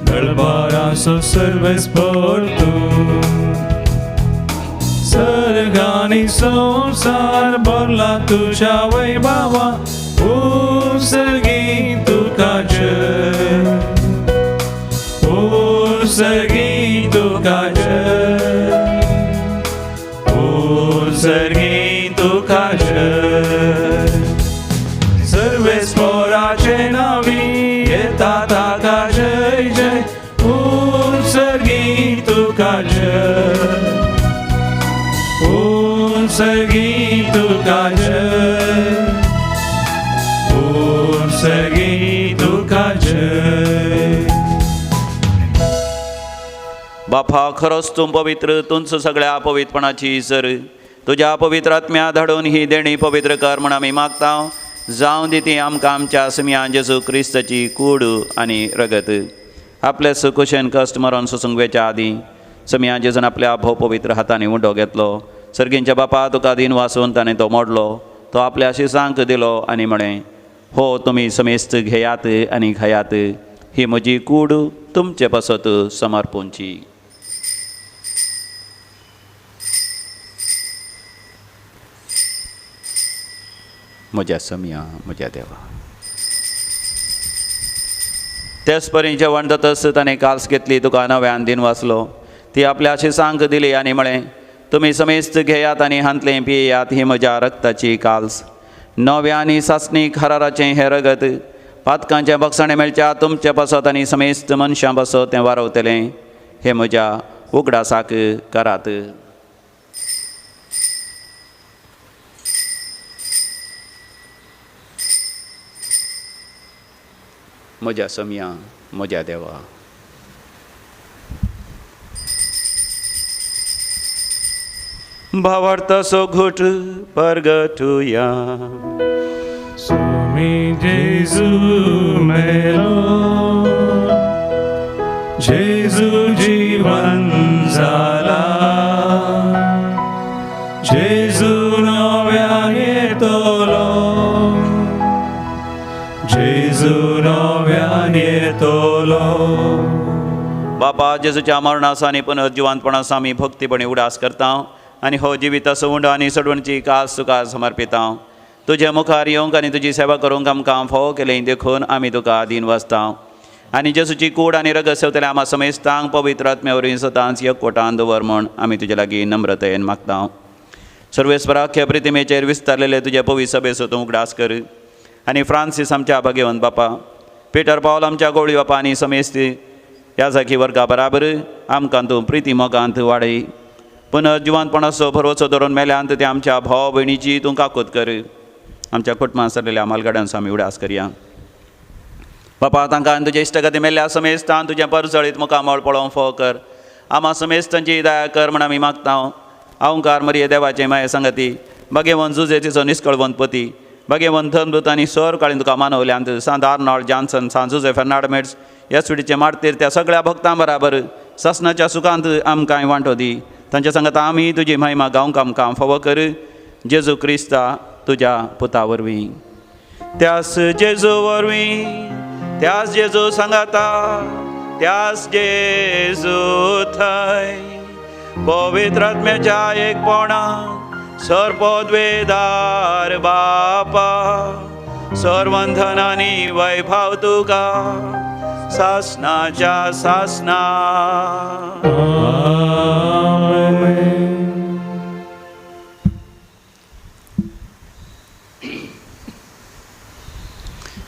दळबारासो सर्वेस्पर तूं. सर्गानी संसार भरला तुझ्या वैभवा, सर्गी तुका जय, सर्गी तुका जय, सर्गी तुका जय. सर्वेस्पराचे नावी येता ताका जय जय, सर्गी तुका जय, सर्गी तुका जय. बापा खरोच तूं पवित्र, तूंच सगळ्या पवित्रपणाची सर. तुज्या पवित्र आत्म्या धाडून ही देणी पवित्र कर म्हण आमी मागता. जावं दी ती आमकां आमच्या समिया जेजू क्रिस्ताची कूड आनी रगत. आपले सुकुशेन कश्ट मरण सोसूंक वेच्या आदीं समिया जेजून आपल्या भोव पवित्र हातांनी उंडो घेतलो. सर्गींच्या बापा तुका दिन वासून ताणें तो मोडलो. तो आपल्या शिसांक दिलो आनी म्हळें, हो तुमी समेस्त घेयात आनी खायात. ही म्हजी कूड तुमचे पासत समर्पूंची. म्हज्या समिया म्हज्या देवा. तेच परी जेवण जातस ताणें काल्स घेतली, तुका नव्यान दिन वाचलो. ती आपल्या शिसांक दिली आनी म्हळें, तुमी समेस्त घेयात आनी हांतलें पियेयात. ही म्हज्या रक्ताची काल्स, नव्या आनी सासणीक हराराचें हें रगत. पातकांचें बक्षणें मेळच्या तुमचे पासत आनी समेस्त मनशां पासत तें वारवतलें. हे म्हज्या उगडासाक करात. म्हज्या समिया म्हज्या देवा. भावार्थाचो घोट परगटुया. स्वामी जेजू मेलो, जेजू जीवन जाला, जेजू नव्यान येतलो, जेजू नव्यान येतलो. बापा जेजूच्या मरणासा आनी पुनर्जिवांतपणासा आमी भक्तीपणी उडास करता आनी हो जिवीत सवंड आनी सडवणची कास तुका समर्पिता. तुजे मुखार येवंक आनी तुजी सेवा करूंक आमकां फोव केलें देखून आमी तुका दिन वाचता. आनी जेजूची कूड आनी रगत सेवतले आमा समेस्तांक पवित्र आत्म्या वरवीं सदांच एकवटान दवर म्हण आमी तुजे लागीं नम्रतेन मागता. सर्वेस्पराख्य प्रितिमेचेर विस्तारलेले तुजे पवित्र सभेचो तूं उगडास कर. आनी फ्रांसीस आमच्या भाग्यवंत बापा, पिटर पावल आमच्या गवळी बापा आनी समेस्त ह्या जागी वर्गा बराबर आमकां तूं प्रिती मोगांत वाडय. पुनर्जिवांतपणाचो भरवसो धरून मेल्यांत ते आमच्या भाव भयणीची तूं काकूत कर. आमच्या कुटुंबांत सरलेल्या मालगाड्यांचो आमी उडास करया. बापा तांकां तुजे इश्टगती मेल्ल्या समेस्तान तुजें परसळीत मुखामळ पळोवंक फोव कर. आमा समेस्तांची दया कर म्हण आमी मागता. अवंकार मरिये देवाचे माये संगती, भगेवंत जुजेचो निश्कळवंत पती, भगेवंत धनदूत आनी सर काळीन तुका मानवल्यांत सांत आर्नॉल्ड जॉन्सन, सांत जुजे फेर्नांडमेट्स, येसुडीचे मारतीर त्या सगळ्या भक्तां बराबर ससनाच्या सुखांत आमकांय वांटो दी. तांच्या सांगता आमी तुजी महिमा गावंक आमकां फोव कर. जेजू क्रिस्ता तुज्या पुता वरवीं, त्यास जेजू वरवीं, त्यास जेजू सांगाता, त्यास जेजू थंय पवित्र आत्म्याच्या एकपणान सर्पोद्वेदार बापा, सर्वंधन आनी वैभव तुका सासनाच्या सासना.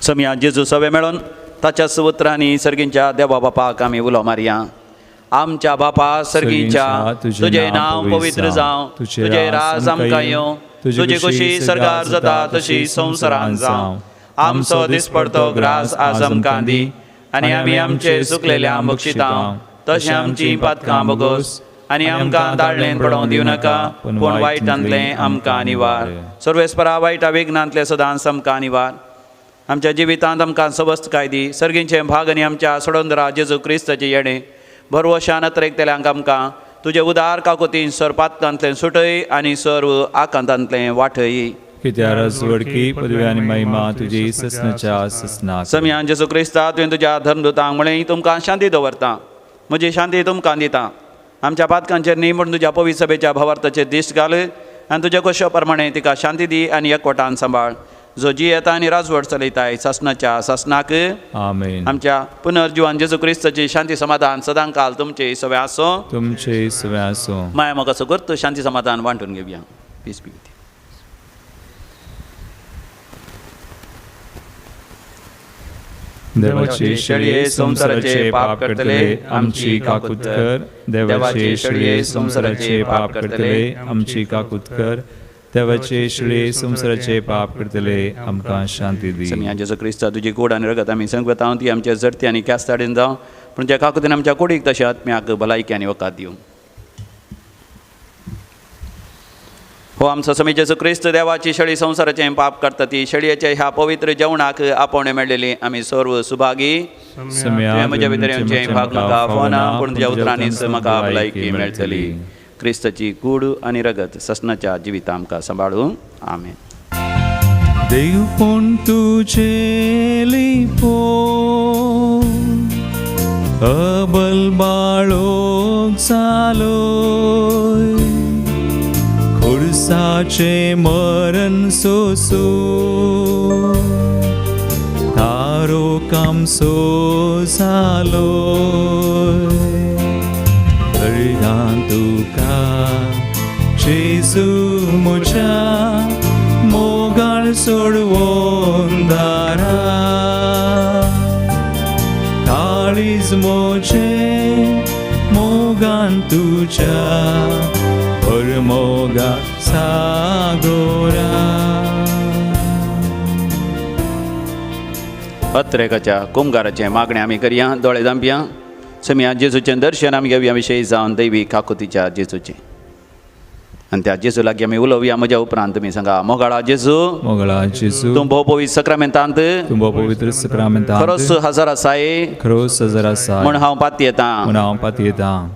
समिया जेजू सवे मेळोन ताच्या सुपुत्रांनी सर्गींच्या देवा बापाक आमी उलो मारया. आमच्या बापा सर्गींच्या, तुझे नांव पवित्र जावं, तुझे राज आमकां येवं, तुजी खुशी सरकार जाता तशी संवसारांत जावं. आमचो दिसपडतो ग्रास आज आमकां दी, आनी आमी आमचे चुकलेल्या बक्षिता तशें आमची पातकां बोगोस, आनी आमकां दाळ्ळेन पडोवंक दिवं नाका, पूण वायटांतलें आमकां निवार. सर्वेस्परा वायटा विघ्नांतले सदांच आमकां निवार. आमच्या जिवितांत आमकां सवस्त दी. सर्गींचे भाग आनी आमच्या सोडोंदरा जेजू क्रिस्ताचे येणे भरवशान नत्रेकतेल्यांक आमकां तुजे उदार काकुतीन सर पातकांतलें सुटय आनी सर्व आकांतांतलें वाटय. कित्या रजवडकी पदवी आनी महिमा तुजी ससनाच्या ससना. समियान जेजू क्रिस्ता तुवें तुज्या धर्मदुतांक म्हळें तुमकां शांती दवरता, म्हजी शांती तुमकां दिता. आमच्या पातकांचेर न्ही म्हूण तुज्या पवित्र सभेच्या भावार्थाचेर दिश्ट घाल आनी तुज्या कशा प्रमाणे तिका शांती दी आनी एकवटान सांबाळ. जो जी येता आनी राजवट चलयताय ससनाच्या ससनाक. आमेन. आमच्या पुनर्जिवान जेजू क्रिस्ताची शांती समाधान सदां काल तुमचे सवे आसो. तुमचे सवे आसो. माया मोगा सगळं शांती समाधान वांटून घेवया. पीस बी. देवाचे शेळये संसाराचे पाप करतले आमची काकूत कर. देवाचे शेळये संसाराचे पाप करतले आमची काकूत कर. देवाचे शिळे संसाराचे पाप करतले आमकां शांती दी. समिया जेजू क्रिस्ता तुजी कूड आनी रगत आमी संगत हांव ती आमच्या जडती आनी क्यास्ताडेन जावं पूण त्या काकुतीन आमच्या कुडीक तशें आत्म्याक भलायकी आनी वकात दिवं. हो आमचो समी जेजू क्रिस्त देवाची शेळी संसाराचें पाप करता ती शेळयेच्या ह्या पवित्र जेवणाक आपोवणे मेळलेली आमी सर्व सुभागी. तुवें म्हज्या भितर येवचें भाग म्हाका फोना पूण तुज्या उतरांनीच म्हाका भलायकी मेळटली. क्रिस्ताची कूड आनी रगत ससनाच्या जिवितां आमकां सांबाळूं. आमेन. देव पूण तुजे लिपो अबल बाळोक चालोय खुर्साचे मरण सोसो तारो काम सो जालोय हरगां तुका जेजू म्हज्या मोगाळ सोडवून दारा काळीज मोजे मोगान तुझ्या मोगा सागोरा. अत्रेकाच्या कुंभाराचें मागणें आमी करया दोळे धांपया. समिया जेजूचें दर्शन आमी घेवया विशयी जावन दैवी काकुतीच्या जेजूचें आनी त्या जेजू लागीं आमी उलोवया. म्हज्या उपरांत तुमी सांगा मोगाळा जेजू मोगाळा जेजू तूं भोव पवित्र सक्रामेंतांत तुंबो पवित्र सक्रामेंतांत खरोस हजर आसाय खरोस हजर आसा म्हूण हांव पाती येतां. म्हूण हांव पाती येतां.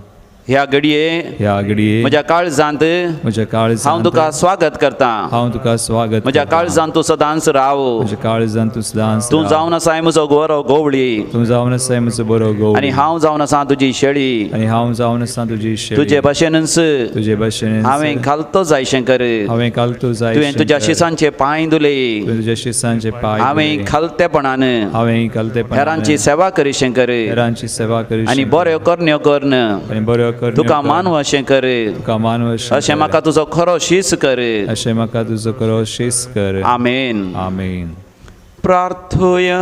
ह्या घडये ह्या घडये म्हज्या काळजांत म्हज्या काळजांत हांव तुका स्वागत करतां. हांव तुका स्वागत म्हज्या काळजांत तूं सदांच राव. म्हज्या काळजांत तूं सदांच तूं जावन आसाय म्हजो गोरो गोवळी तूं जावन आसाय म्हजो बरो गो आनी हांव जावन आसां तुजी शेळी. आनी हांव जावन आसां तुजी शेळी. तुजे भाशेनच तुजे भाशेन हांवें घालतो जायशें कर. हांवें घालतो जाय तुवें तुज्या शिसांचे पांय धुले. तुज्या शिसांचे पाय हांवें खालतेपणान हांवें घालतेपणान हेरांची सेवा करीशें कर हेरांची सेवा करी आनी बऱ्यो करण्यो करन आनी बऱ्यो कर तुका मानव अशें कर. तुका मानव अशें म्हाका तुजो खरो शीस कर. अशें म्हाका तुजो खरो शीस कर. आमेन. आमेन. प्रार्थोया.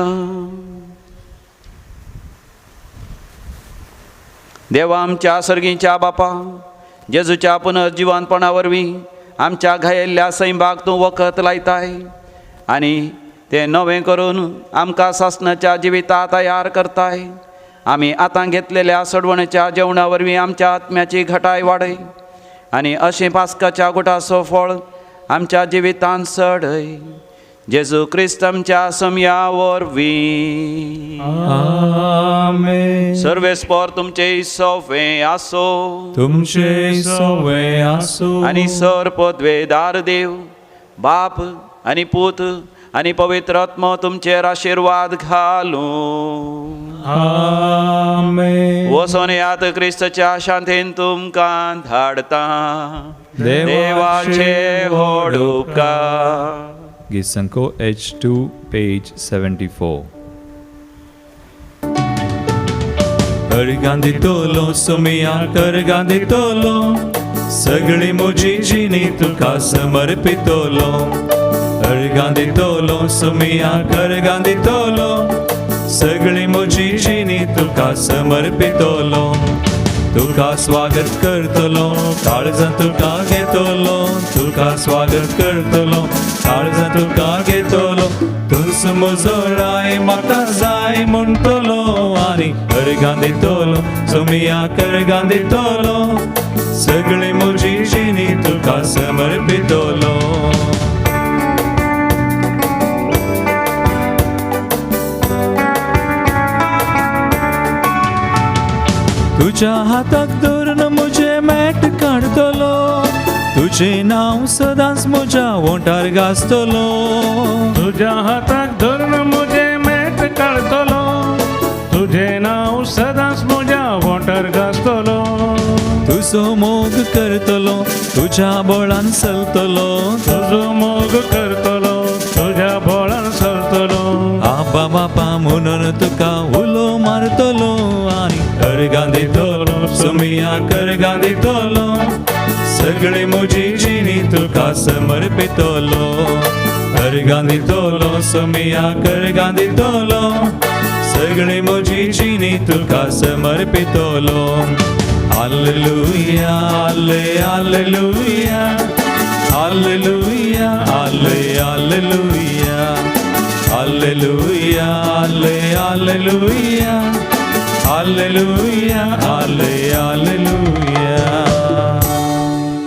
देवा आमच्या सर्गीच्या बापा जेजूच्या पुनर्जिवनपणा वरवीं आमच्या घायल्ल्या सैंबाक तूं वखद लायताय आनी तें नवें करून आमकां सासणाच्या जिविता तयार करताय. आमी आतां घेतलेल्या सडवणेच्या जेवणा वरवीं आमच्या आत्म्याची घटाय वाडय आनी अशें पास्काच्या गुटाचो फळ आमच्या जिवितांत सडय. जेजू क्रिस्त आमच्या समया वरवीं. आमेन. सर्वेस्पर तुमचे सोवे आसो. तुमचे सोवे आसो आनी सर्पद्वेदार देव बाप आनी पूत आनी पवित्र आत्मा तुमचेर आशिर्वाद घालूं. आमेन. वचोन यात क्रिस्ताच्या शांतीन तुमकां धाडता. देवाचे व्हड उपकार. गिसंको H2 पेज 74. करगांदी तोलो सोमिया करगांदी तोलो सगळी म्हजी जिणी तुका समर्पितोलो. करगांदी तोलो सोमिया करगांदी तोलो सगळी म्हजी जिणी तुका समर्पितोलो. तुका स्वागत करतलो काळजां तुका घेतलो. तुका स्वागत करतलो काळजां तुका घेतलो. तुस म्हजो राय म्हाका जाय म्हणटलो आनी करगां दितलो सोमिया करगां दितलो. सगळी म्हजी जिणी तुका समर्पितलो. तुझ्या हाताक धरून म्हजे मेट काढतलो. तुझे नाव सदांच म्हज्या ओंठार गाजतलो. तुझ्या हाताक धरून म्हजे मेट काढतलो. तुझे नाव सदांच म्हज्या ओंठार गाजतलो. तुजो मोग करतलो तुझ्या बळान चलतलो. तुजो मोग करतलो तुझ्या बळान चलतलो. आबा बापा म्हणून तुका उलो मारतलो आनी करगां दितलो सोमिया करगां दितलो. सगळे म्हजी जिणी तुका समर्पितलो. करगां दितलो सोमिया करगां दितलो. सगळे म्हजी जिणी तुका समर्पितलो. हालेलुया हालेलुया Alleluia, alleluia, alleluia, alleluia, alleluia, alleluia.